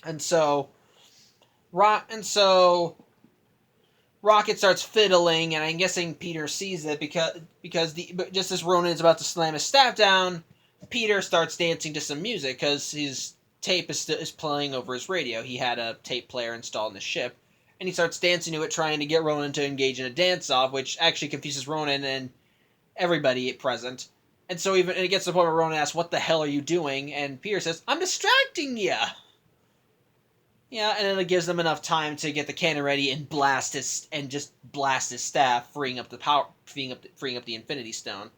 And so Rocket starts fiddling, and I'm guessing Peter sees it because just as Ronan is about to slam his staff down, Peter starts dancing to some music because his tape is playing over his radio. He had a tape player installed in the ship, and he starts dancing to it, trying to get Ronan to engage in a dance-off, which actually confuses Ronan and everybody present. And so it gets to the point where Ronan asks, "What the hell are you doing?" And Peter says, "I'm distracting you." Yeah, and then it gives them enough time to get the cannon ready and just blast his staff, freeing up the Infinity Stone.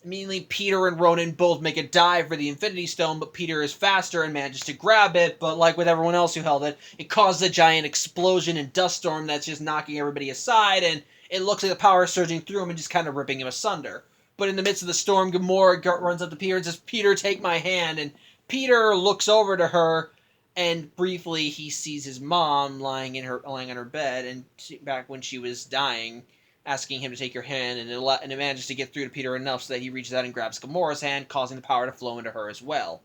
Immediately, Peter and Ronan both make a dive for the Infinity Stone, but Peter is faster and manages to grab it, but like with everyone else who held it, it causes a giant explosion and dust storm that's just knocking everybody aside, and it looks like the power is surging through him and just kind of ripping him asunder. But in the midst of the storm, Gamora runs up to Peter and says, "Peter, take my hand," and Peter looks over to her, and briefly he sees his mom lying on her bed, and back when she was dying, asking him to take her hand, and it manages to get through to Peter enough so that he reaches out and grabs Gamora's hand, causing the power to flow into her as well.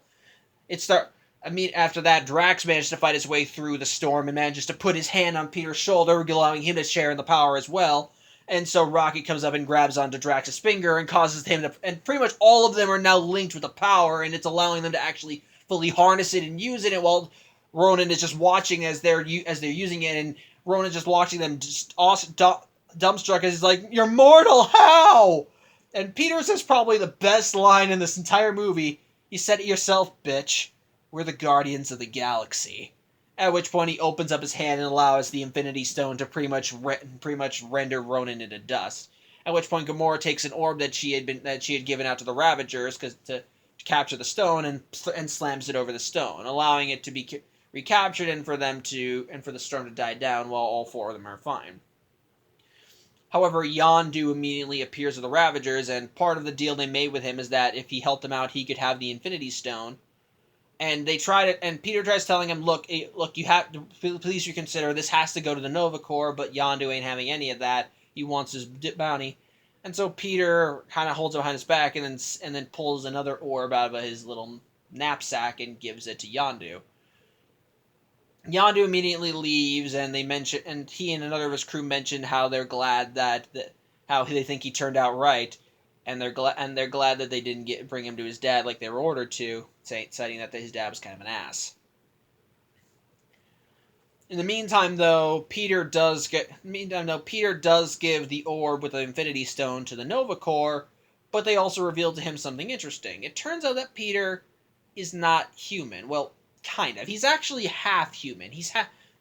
After that, Drax manages to fight his way through the storm and manages to put his hand on Peter's shoulder, allowing him to share in the power as well. And so Rocket comes up and grabs onto Drax's finger and causes him to... And pretty much all of them are now linked with the power, and it's allowing them to actually fully harness it and use it, and while Ronan is just watching as they're using it, and Ronan just watching them just awesome, dumbstruck as he's like, "You're mortal, how?" And Peter says probably the best line in this entire movie. "You said it yourself, bitch. We're the Guardians of the Galaxy." At which point he opens up his hand and allows the Infinity Stone to pretty much render Ronan into dust. At which point Gamora takes an orb that she had given out to the Ravagers to capture the stone and slams it over the stone, allowing it to be recaptured and for the storm to die down while all four of them are fine. However, Yondu immediately appears with the Ravagers, and part of the deal they made with him is that if he helped them out, he could have the Infinity Stone. And Peter tries telling him, look, you have to, please reconsider, this has to go to the Nova Corps, but Yondu ain't having any of that. He wants his bounty. And so Peter kind of holds it behind his back and then pulls another orb out of his little knapsack and gives it to Yondu. Yondu immediately leaves, and he and another of his crew mention how they're glad how they think he turned out right, and they're glad that they didn't bring him to his dad like they were ordered to, citing that his dad was kind of an ass. In the meantime, though, Peter does give the orb with the Infinity Stone to the Nova Corps, but they also reveal to him something interesting. It turns out that Peter is not human. Well, kind of. He's actually half human.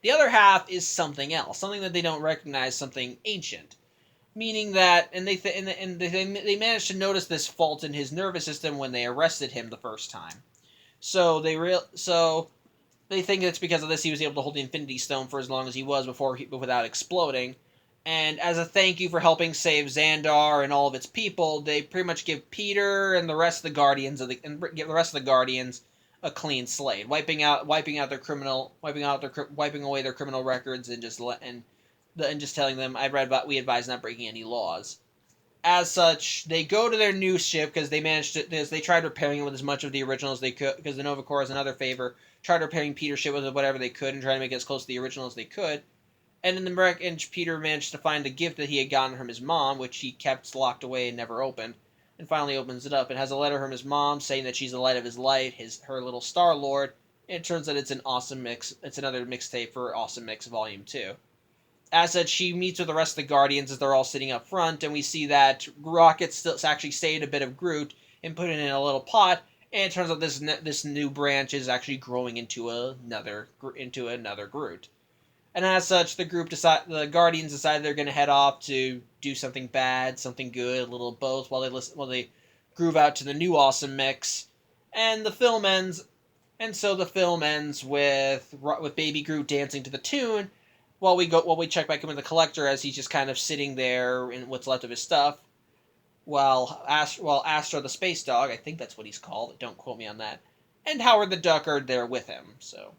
The other half is something else, something that they don't recognize, something ancient. Meaning that, they managed to notice this fault in his nervous system when they arrested him the first time. So they think it's because of this he was able to hold the Infinity Stone for as long as he was without exploding. And as a thank you for helping save Xandar and all of its people, they pretty much give Peter and the rest of the Guardians a clean slate, wiping away their criminal records and just telling them, we advise not breaking any laws. As such, they go to their new ship because they tried repairing it with as much of the original as they could, because the Nova Corps, as another favor, tried repairing Peter's ship with whatever they could and trying to make it as close to the original as they could. And in the wreck, Peter managed to find the gift that he had gotten from his mom, which he kept locked away and never opened, and finally opens it up. It has a letter from his mom saying that she's the light of his light, her little Star-Lord, and it turns out it's an awesome mix. It's another mixtape for Awesome Mix Volume 2. As such, she meets with the rest of the Guardians as they're all sitting up front, and we see that Rocket still actually saved a bit of Groot and put it in a little pot, and it turns out this new branch is actually growing into another Groot. And as such, the Guardians decide they're going to head off to do something bad, something good, a little of both, while they groove out to the new Awesome Mix, and the film ends. And so the film ends with Baby Groot dancing to the tune, while we check back in with the Collector as he's just kind of sitting there in what's left of his stuff, while Astro the Space Dog, I think that's what he's called, don't quote me on that, and Howard the Duck are there with him. So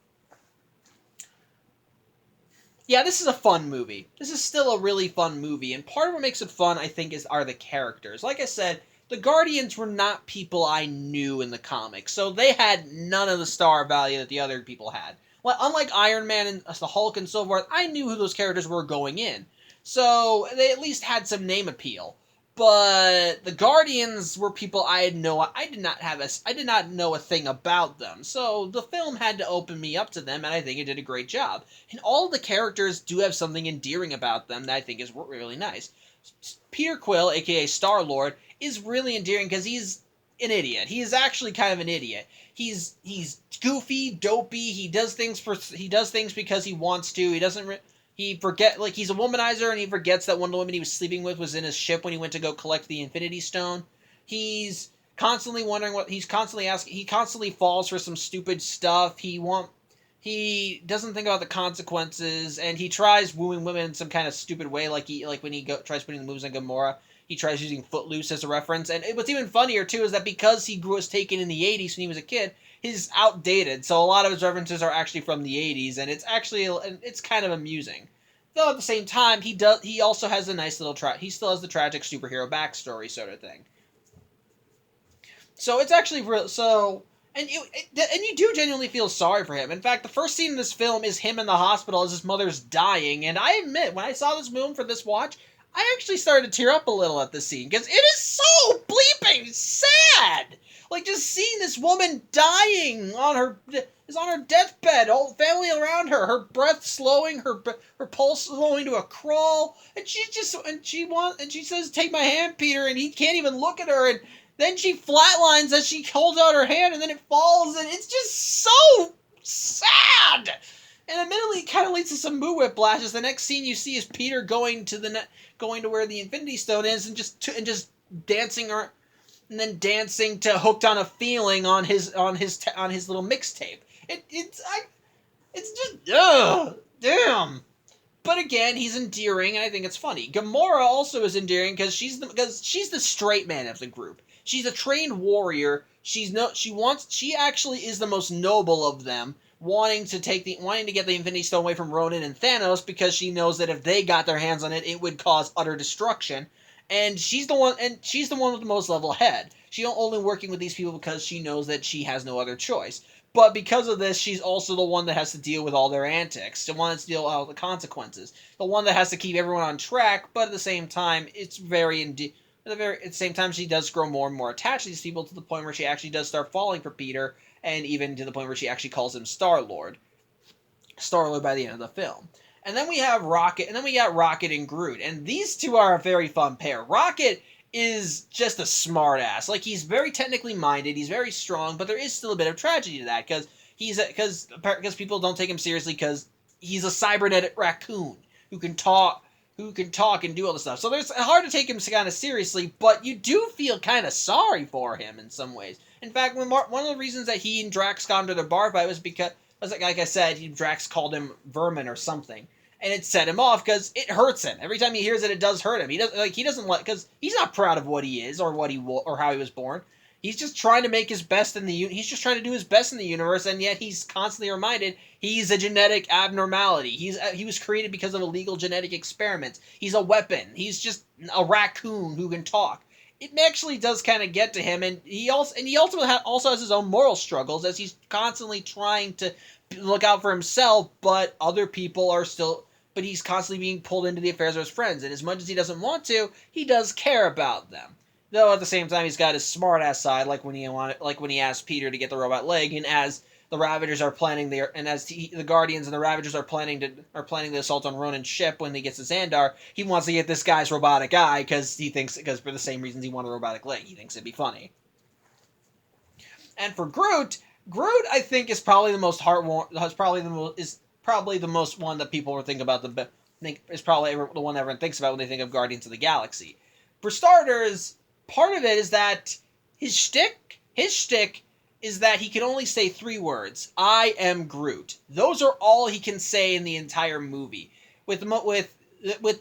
yeah, this is a fun movie. This is still a really fun movie, and part of what makes it fun, I think, are the characters. Like I said, the Guardians were not people I knew in the comics, so they had none of the star value that the other people had. Well, unlike Iron Man and the Hulk and so forth, I knew who those characters were going in. So they at least had some name appeal. But the Guardians were people I did not know a thing about them. So the film had to open me up to them, and I think it did a great job. And all the characters do have something endearing about them that I think is really nice. Peter Quill, aka Star-Lord, is really endearing because he's an idiot. He is actually kind of an idiot. He's goofy, dopey. He does things because he wants to. He doesn't. He forget like he's a womanizer, and he forgets that one of the women he was sleeping with was in his ship when he went to go collect the Infinity Stone. He's constantly wondering what he's constantly asking. He constantly falls for some stupid stuff. He doesn't think about the consequences, and he tries wooing women in some kind of stupid way, like when he tries putting the moves on Gamora. He tries using Footloose as a reference, and what's even funnier too is that because he was taken in the '80s when he was a kid, he's outdated. So a lot of his references are actually from the '80s, and it's kind of amusing. Though at the same time, he also has a nice little he still has the tragic superhero backstory sort of thing. So it's actually real. So and you do genuinely feel sorry for him. In fact, the first scene in this film is him in the hospital as his mother's dying. And I admit, when I saw this film for this watch, I actually started to tear up a little at this scene because it is so bleeping sad. Like just seeing this woman dying on her deathbed, all family around her, her breath slowing, her pulse slowing to a crawl, and she says, "Take my hand, Peter," and he can't even look at her, and then she flatlines as she holds out her hand, and then it falls, and it's just so sad. And admittedly, it kind of leads to some mood whiplashes. The next scene you see is Peter going to where the Infinity Stone is, and just dancing, and then dancing to "Hooked on a Feeling" on his little mixtape. It's just damn. But again, he's endearing, and I think it's funny. Gamora also is endearing because she's the straight man of the group. She's a trained warrior. She actually is the most noble of them, wanting to get the Infinity Stone away from Ronan and Thanos because she knows that if they got their hands on it, it would cause utter destruction. And she's the one with the most level head. She's only working with these people because she knows that she has no other choice. But because of this, she's also the one that has to deal with all their antics, the one that's deal with all the consequences, the one that has to keep everyone on track. But at the same time, at the same time, she does grow more and more attached to these people to the point where she actually does start falling for Peter, and even to the point where she actually calls him Star-Lord by the end of the film. And then we have Rocket, and then we got Rocket and Groot, and these two are a very fun pair. Rocket is just a smartass. Like, he's very technically minded, he's very strong, but there is still a bit of tragedy to that, because people don't take him seriously because he's a cybernetic raccoon who can talk and do all this stuff. So it's hard to take him kind of seriously, but you do feel kind of sorry for him in some ways. In fact, one of the reasons that he and Drax got into their bar fight was because, like I said, Drax called him vermin or something. And it set him off because it hurts him. Every time he hears it, it does hurt him. Because he's not proud of what he is or or how he was born. He's just trying to make his best he's just trying to do his best in the universe, and yet he's constantly reminded he's a genetic abnormality. He was created because of illegal genetic experiments. He's a weapon. He's just a raccoon who can talk. It actually does kind of get to him, and he also has his own moral struggles as he's constantly trying to look out for himself, but other people are still. But he's constantly being pulled into the affairs of his friends, and as much as he doesn't want to, he does care about them. Though at the same time, he's got his smart-ass side, like when he asked Peter to get the robot leg, and as the Ravagers are planning the Guardians and the Ravagers are planning the assault on Ronan's ship when he gets to Xandar, he wants to get this guy's robotic eye because for the same reasons he wanted a robotic leg, he thinks it'd be funny. And for Groot I think is probably the most probably the most one that people think about is probably the one everyone thinks about when they think of Guardians of the Galaxy. For starters, part of it is that his shtick is that he can only say 3 words: "I am Groot." Those are all he can say in the entire movie. With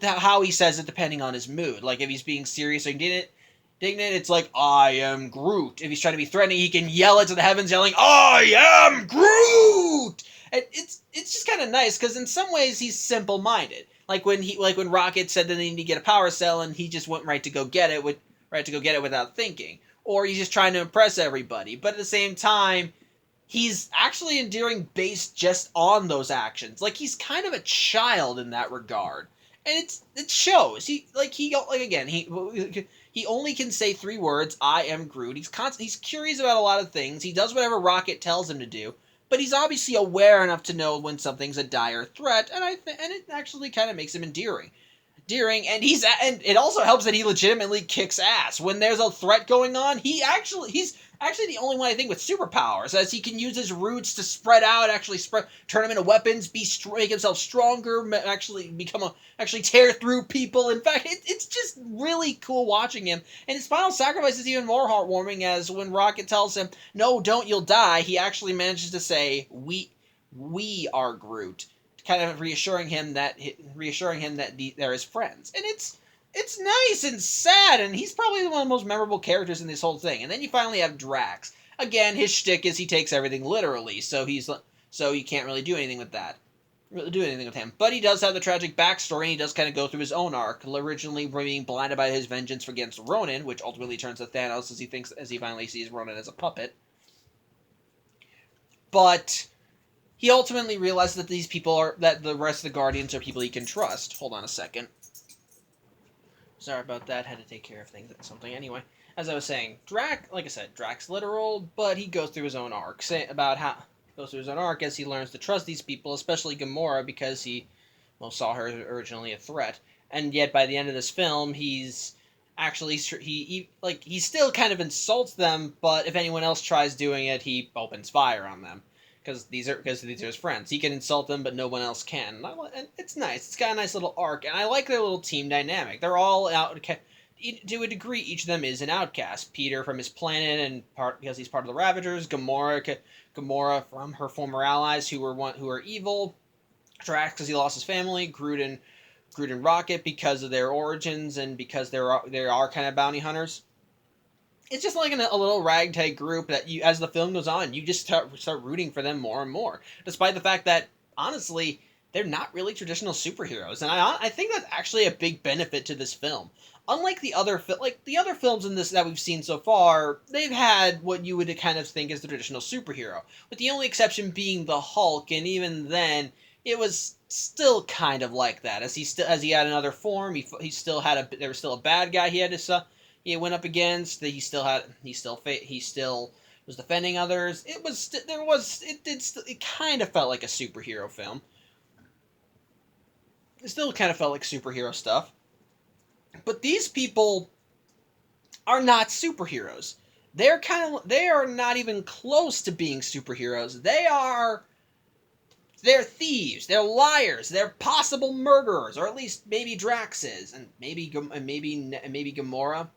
how he says it, depending on his mood. Like if he's being serious or indignant, it's like, "I am Groot." If he's trying to be threatening, he can yell it to the heavens, yelling, "I am Groot!" And it's just kind of nice because in some ways he's simple-minded. Like when Rocket said that they need to get a power cell, and he just went right to go get it without thinking, or he's just trying to impress everybody. But at the same time, he's actually endearing based just on those actions. Like he's kind of a child in that regard, and it shows. He only can say 3 words: "I am Groot." He's curious about a lot of things. He does whatever Rocket tells him to do. But he's obviously aware enough to know when something's a dire threat, and it actually kind of makes him endearing. and it also helps that he legitimately kicks ass when there's a threat going on. He's actually the only one I think with superpowers, as he can use his roots to spread out, turn them into weapons, make himself stronger, actually tear through people. In fact, it's just really cool watching him. And his final sacrifice is even more heartwarming, as when Rocket tells him, "No, don't, you'll die," he actually manages to say, "We are Groot," kind of reassuring him that they're his friends. And it's nice and sad, and he's probably one of the most memorable characters in this whole thing. And then you finally have Drax. Again, his shtick is he takes everything literally, so you can't really do anything with him. But he does have the tragic backstory, and he does kind of go through his own arc, originally being blinded by his vengeance against Ronan, which ultimately turns to Thanos as he finally sees Ronan as a puppet. But he ultimately realizes that the rest of the Guardians are people he can trust. Hold on a second. Sorry about that. Had to take care of something anyway. As I was saying, Drax literal, but he goes through his own arc. As he learns to trust these people, especially Gamora, because he saw her originally a threat. And yet, by the end of this film, he's actually he still kind of insults them, but if anyone else tries doing it, he opens fire on them. Because these are his friends. He can insult them, but no one else can. And it's nice. It's got a nice little arc, and I like their little team dynamic. They're all out to a degree. Each of them is an outcast. Peter from his planet, and because he's part of the Ravagers. Gamora from her former allies who are evil. Drax because he lost his family. Groot and Rocket because of their origins and because they are kind of bounty hunters. It's just like a little ragtag group that as the film goes on, you just start rooting for them more and more, despite the fact that, honestly, they're not really traditional superheroes. And I think that's actually a big benefit to this film. Unlike the other films in this that we've seen so far, they've had what you would kind of think is the traditional superhero, with the only exception being the Hulk, and even then, it was still kind of like that. As he had another form, there was still a bad guy he went up against. He still was defending others. It kind of felt like a superhero film. It still kind of felt like superhero stuff. But these people are not superheroes. They are not even close to being superheroes. They're thieves. They're liars. They're possible murderers, or at least maybe Drax is, and maybe Gamora.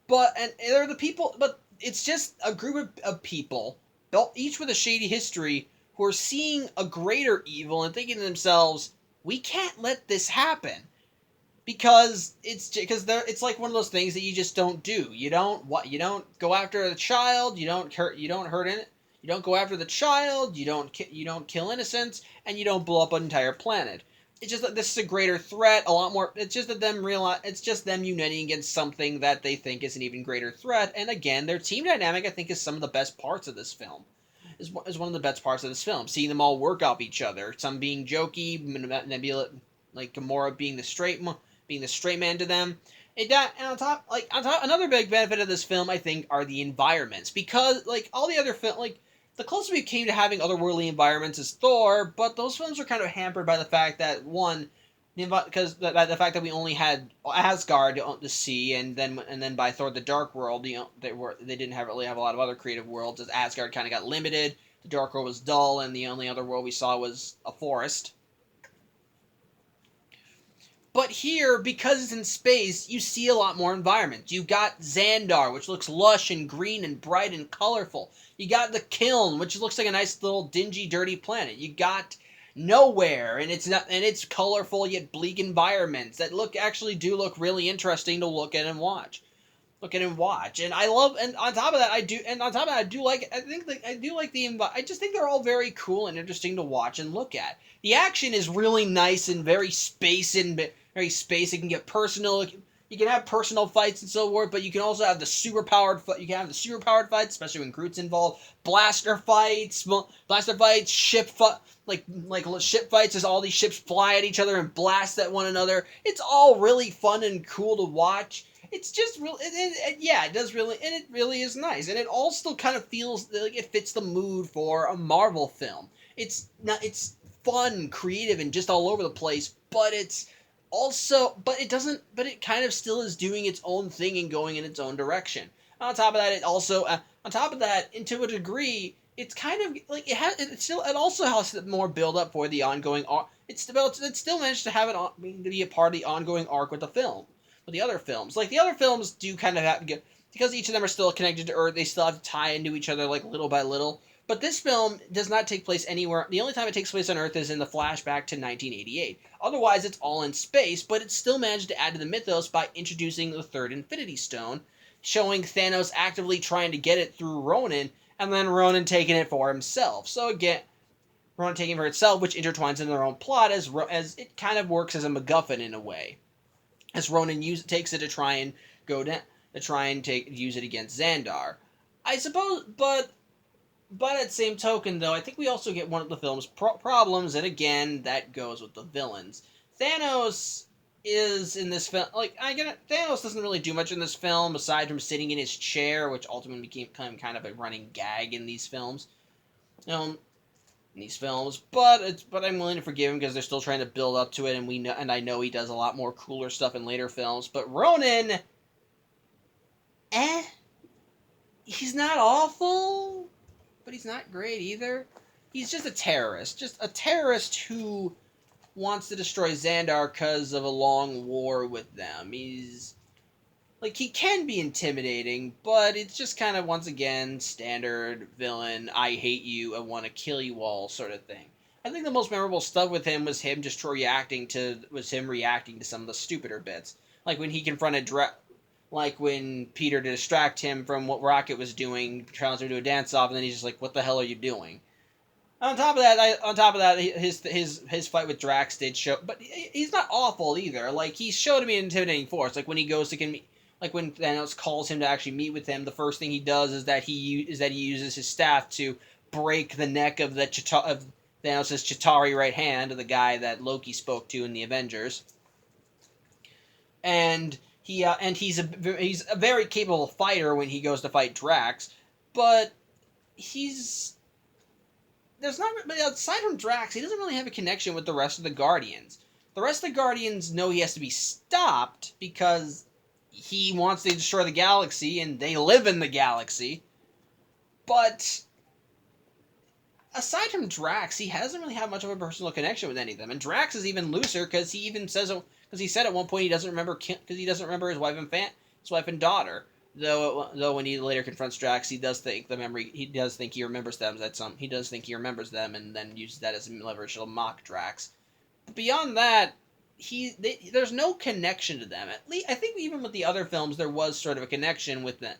But they're the people. But it's just a group of people, each with a shady history, who are seeing a greater evil and thinking to themselves, "We can't let this happen," because it's like one of those things that you just don't do. You don't go after the child. You don't hurt it. You don't go after the child. You don't kill innocents, and you don't blow up an entire planet. It's just that this is a greater threat, a lot more. It's just that it's just them uniting against something that they think is an even greater threat. And again, their team dynamic, I think, is some of the best parts of this film. Is one of the best parts of this film. Seeing them all work off each other. Some being jokey, Nebula, like Gamora being the straight man to them. Another big benefit of this film, I think, are the environments, because all the other the closest we came to having otherworldly environments is Thor, but those films are kind of hampered by the fact that the fact that we only had Asgard to see, and then by Thor: The Dark World, they didn't really have a lot of other creative worlds, as Asgard kind of got limited. The Dark World was dull, and the only other world we saw was a forest. But here, because it's in space, you see a lot more environments. You got Xandar, which looks lush and green and bright and colorful. You got the Kiln, which looks like a nice little dingy, dirty planet. You got Nowhere, and it's colorful yet bleak environments that do look really interesting to look at and watch. And on top of that, I do like I just think they're all very cool and interesting to watch and look at. The action is really nice and very space. It can get personal. You can have personal fights and so forth, but you can also have the superpowered fights, especially when Groot's involved. Blaster fights, ship fights as all these ships fly at each other and blast at one another. It's all really fun and cool to watch. It's just really, it really is nice, and it all still kind of feels like it fits the mood for a Marvel film. It's fun, creative, and just all over the place, but it's Also, but it doesn't. But it kind of still is doing its own thing and going in its own direction. On top of that, it also on top of that, and to a degree, it's kind of like it also has more build up for the ongoing arc. It still managed to have to be a part of the ongoing arc with the film. With the other films, like the other films, do kind of have because each of them are still connected to Earth. They still have to tie into each other like little by little. But this film does not take place anywhere. The only time it takes place on Earth is in the flashback to 1988. Otherwise, it's all in space, but it still managed to add to the mythos by introducing the third Infinity Stone, showing Thanos actively trying to get it through Ronan, and then Ronan taking it for himself. So again, Ronan taking it for itself, which intertwines in their own plot as it kind of works as a MacGuffin in a way, as Ronan takes it to try and use it against Xandar. I suppose, but at the same token, though, I think we also get one of the film's problems, and again, that goes with the villains. Thanos is in this film, like, I get it, Thanos doesn't really do much in this film, aside from sitting in his chair, which ultimately became kind of a running gag in these films. But I'm willing to forgive him because they're still trying to build up to it, and I know he does a lot more cooler stuff in later films. But Ronan, he's not awful, but he's not great either. He's just a terrorist who wants to destroy Xandar because of a long war with them. He's like, he can be intimidating, but it's just kind of, once again, standard villain, I hate you, I want to kill you all sort of thing. I think the most memorable stuff with him was him reacting to some of the stupider bits, like when he confronted like when Peter, to distract him from what Rocket was doing, tries to do a dance off, and then he's just like, "What the hell are you doing?" On top of that, his fight with Drax did show, but he's not awful either. Like, he showed to be an intimidating force. Like when he goes to like when Thanos calls him to actually meet with him, the first thing he does is that he uses his staff to break the neck of of Thanos' Chitauri right hand, the guy that Loki spoke to in the Avengers, and he's a very capable fighter when he goes to fight Drax, but but aside from Drax, he doesn't really have a connection with the rest of the Guardians. The rest of the Guardians know he has to be stopped because he wants to destroy the galaxy, and they live in the galaxy. But aside from Drax, he hasn't really had much of a personal connection with any of them. And Drax is even looser because he said at one point he doesn't remember his wife and daughter. Though when he later confronts Drax, he does think he remembers them. He does think he remembers them, and then uses that as leverage to mock Drax. But beyond that, there's no connection to them. At least I think even with the other films, there was sort of a connection with them.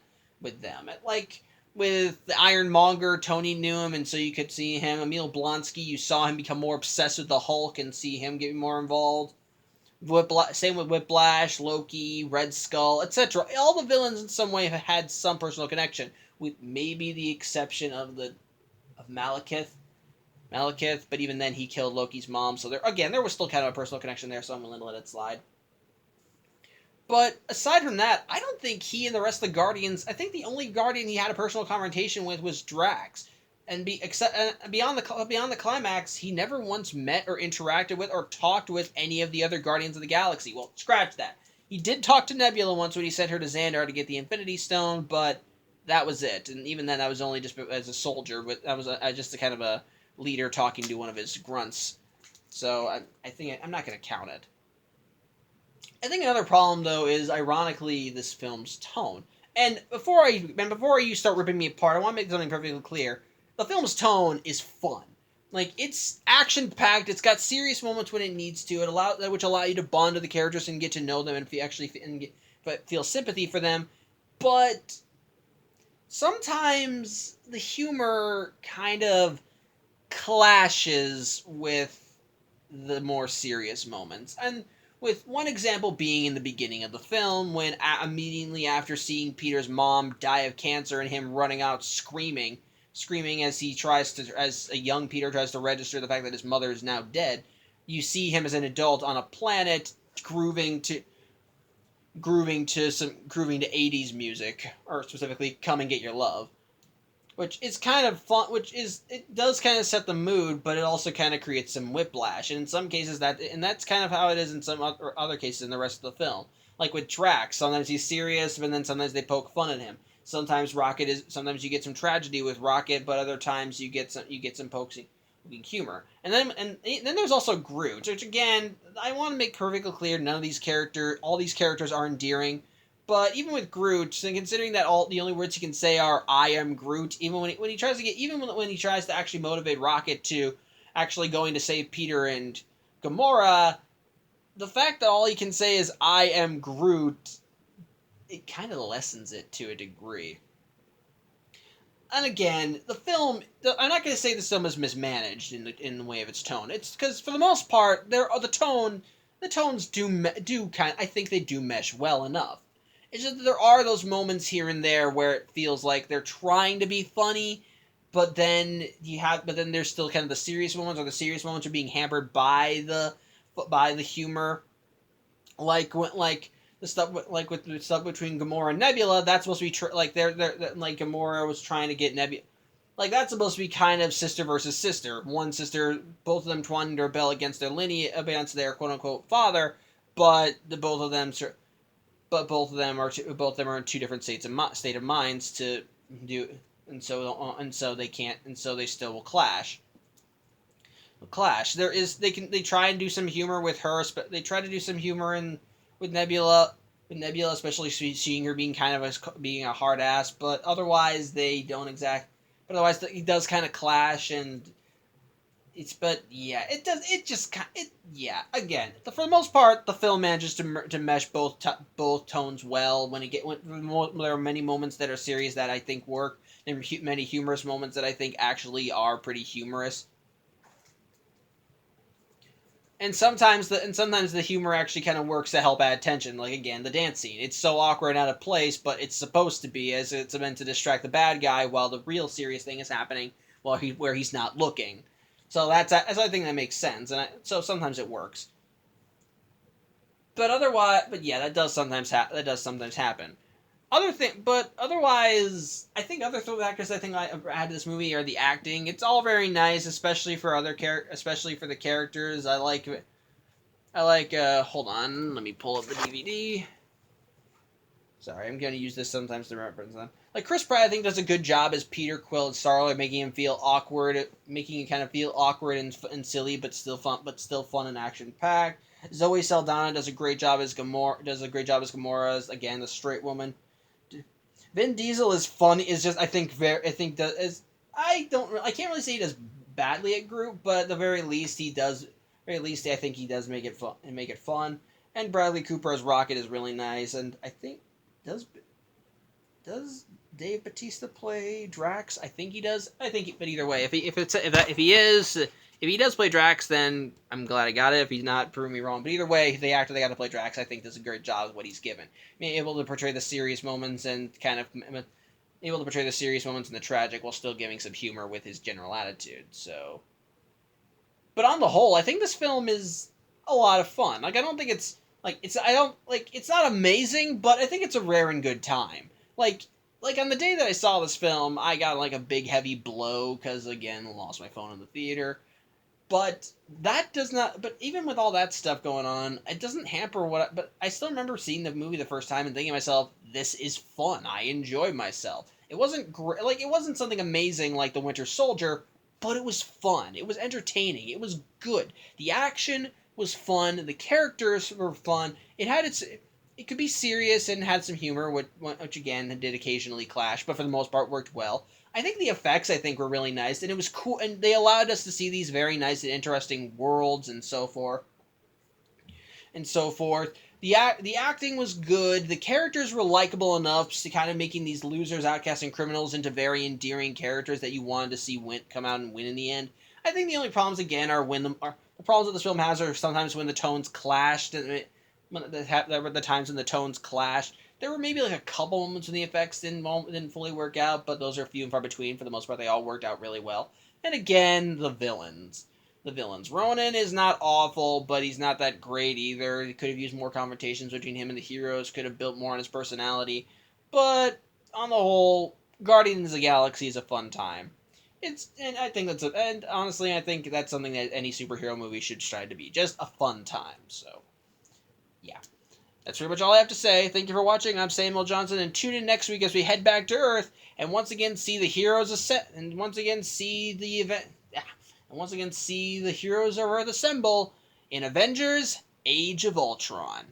Like with the Ironmonger, Tony knew him, and so you could see him. Emil Blonsky, you saw him become more obsessed with the Hulk and see him get more involved. Same with Whiplash, Loki, Red Skull, etc. All the villains in some way have had some personal connection, with maybe the exception of Malekith. But even then, he killed Loki's mom, so there was still kind of a personal connection there, so I'm willing to let it slide. But aside from that, I don't think he and the rest of the Guardians. I think the only Guardian he had a personal confrontation with was Drax. And beyond the climax, he never once met or interacted with or talked with any of the other Guardians of the Galaxy. Well, scratch that. He did talk to Nebula once when he sent her to Xandar to get the Infinity Stone, but that was it. And even then, that was only just as a soldier. But that was just a kind of a leader talking to one of his grunts. So I think I'm not going to count it. I think another problem, though, is ironically this film's tone. And before you start ripping me apart, I want to make something perfectly clear. The film's tone is fun. Like, it's action-packed, it's got serious moments when it needs to, which allow you to bond with the characters and get to know them and feel sympathy for them, but sometimes the humor kind of clashes with the more serious moments. And with one example being in the beginning of the film, when immediately after seeing Peter's mom die of cancer and him running out screaming as a young Peter tries to register the fact that his mother is now dead, you see him as an adult on a planet grooving to 80s music, or specifically Come and Get Your Love, which is kind of fun. It does kind of set the mood, but it also kind of creates some whiplash. And in some cases that's kind of how it is in some other cases in the rest of the film. Like with Drax, sometimes he's serious, but then sometimes they poke fun at him. Sometimes you get some tragedy with Rocket, but other times you get some poking humor. And then there's also Groot, which again, I want to make perfectly clear, all these characters are endearing. But even with Groot, and considering that all the only words he can say are "I am Groot," when he tries to actually motivate Rocket to actually going to save Peter and Gamora, the fact that all he can say is "I am Groot," it kind of lessens it to a degree. And again, I'm not going to say this film is mismanaged in the way of its tone. It's because for the most part, the tones do kind. I think they do mesh well enough. It's just that there are those moments here and there where it feels like they're trying to be funny, but then there's still kind of the serious moments, or the serious moments are being hampered by the humor, like the stuff with the stuff between Gamora and Nebula. That's supposed to be they're like Gamora was trying to get Nebula. Like, that's supposed to be kind of sister versus sister. One sister, both of them wanting to rebel against their lineage, against their quote unquote father, but both of them are in two different state of minds to do, and so they can't, and so they still will clash. They try and do some humor with her. They try to do some humor with Nebula, especially seeing her being being a hard ass. But otherwise, they don't exact. But otherwise, it does kind of clash, and it does. It just Again, for the most part, the film manages to mesh both tones well. There are many moments that are serious that I think work. There are many humorous moments that I think actually are pretty humorous. And sometimes the humor actually kind of works to help add tension. Like, again, the dance scene. It's so awkward and out of place, but it's supposed to be, as it's meant to distract the bad guy while the real serious thing is happening where he's not looking. So I think that makes sense, so sometimes it works. But yeah, that does sometimes happen. But otherwise, I think other factors I think I add to this movie are the acting. It's all very nice, especially for especially for the characters. Hold on, let me pull up the DVD. Sorry, I'm going to use this sometimes to reference them. Like, Chris Pratt, I think, does a good job as Peter Quill and Star-Lord, making him kind of feel awkward and silly, but still fun and action-packed. Zoe Saldana does a great job as Gamora, again, the straight woman. Vin Diesel is fun. Is just I think I can't really say he does badly at Groot, but at the very least he does. Very least I think he does make it fun. And Bradley Cooper as Rocket is really nice. And I think does Dave Bautista play Drax? I think he does. But either way, if he does play Drax, then I'm glad I got it. If he's not, prove me wrong. But either way, the actor they got to play Drax, I think, does a great job with what he's given. Being able to portray the serious moments and the tragic while still giving some humor with his general attitude. So, but on the whole, I think this film is a lot of fun. Like, I don't think it's not amazing, but I think it's a rare and good time. Like on the day that I saw this film, I got like a big heavy blow because, again, lost my phone in the theater. But that does not. But even with all that stuff going on, it doesn't hamper But I still remember seeing the movie the first time and thinking to myself, "This is fun. I enjoyed myself." It wasn't great. Like, it wasn't something amazing like The Winter Soldier, but it was fun. It was entertaining. It was good. The action was fun. The characters were fun. It could be serious and had some humor, which again did occasionally clash, but for the most part worked well. I think the effects were really nice, and it was cool, and they allowed us to see these very nice and interesting worlds and so forth. The acting was good. The characters were likable enough to kind of making these losers, outcasts, and criminals into very endearing characters that you wanted to see come out and win in the end. I think the only problems again are the problems that this film has are sometimes when the tones clashed, and there were the times when the tones clashed. There were maybe like a couple moments when the effects didn't fully work out, but those are few and far between. For the most part, they all worked out really well. And again, the villains. Ronan is not awful, but he's not that great either. He could have used more confrontations between him and the heroes, could have built more on his personality. But on the whole, Guardians of the Galaxy is a fun time. And honestly, I think that's something that any superhero movie should strive to be, just a fun time. So, yeah. That's pretty much all I have to say. Thank you for watching. I'm Samuel Johnson, and tune in next week as we head back to Earth and once again see the heroes and once again see the event, and once again see the heroes of Earth assemble in Avengers: Age of Ultron.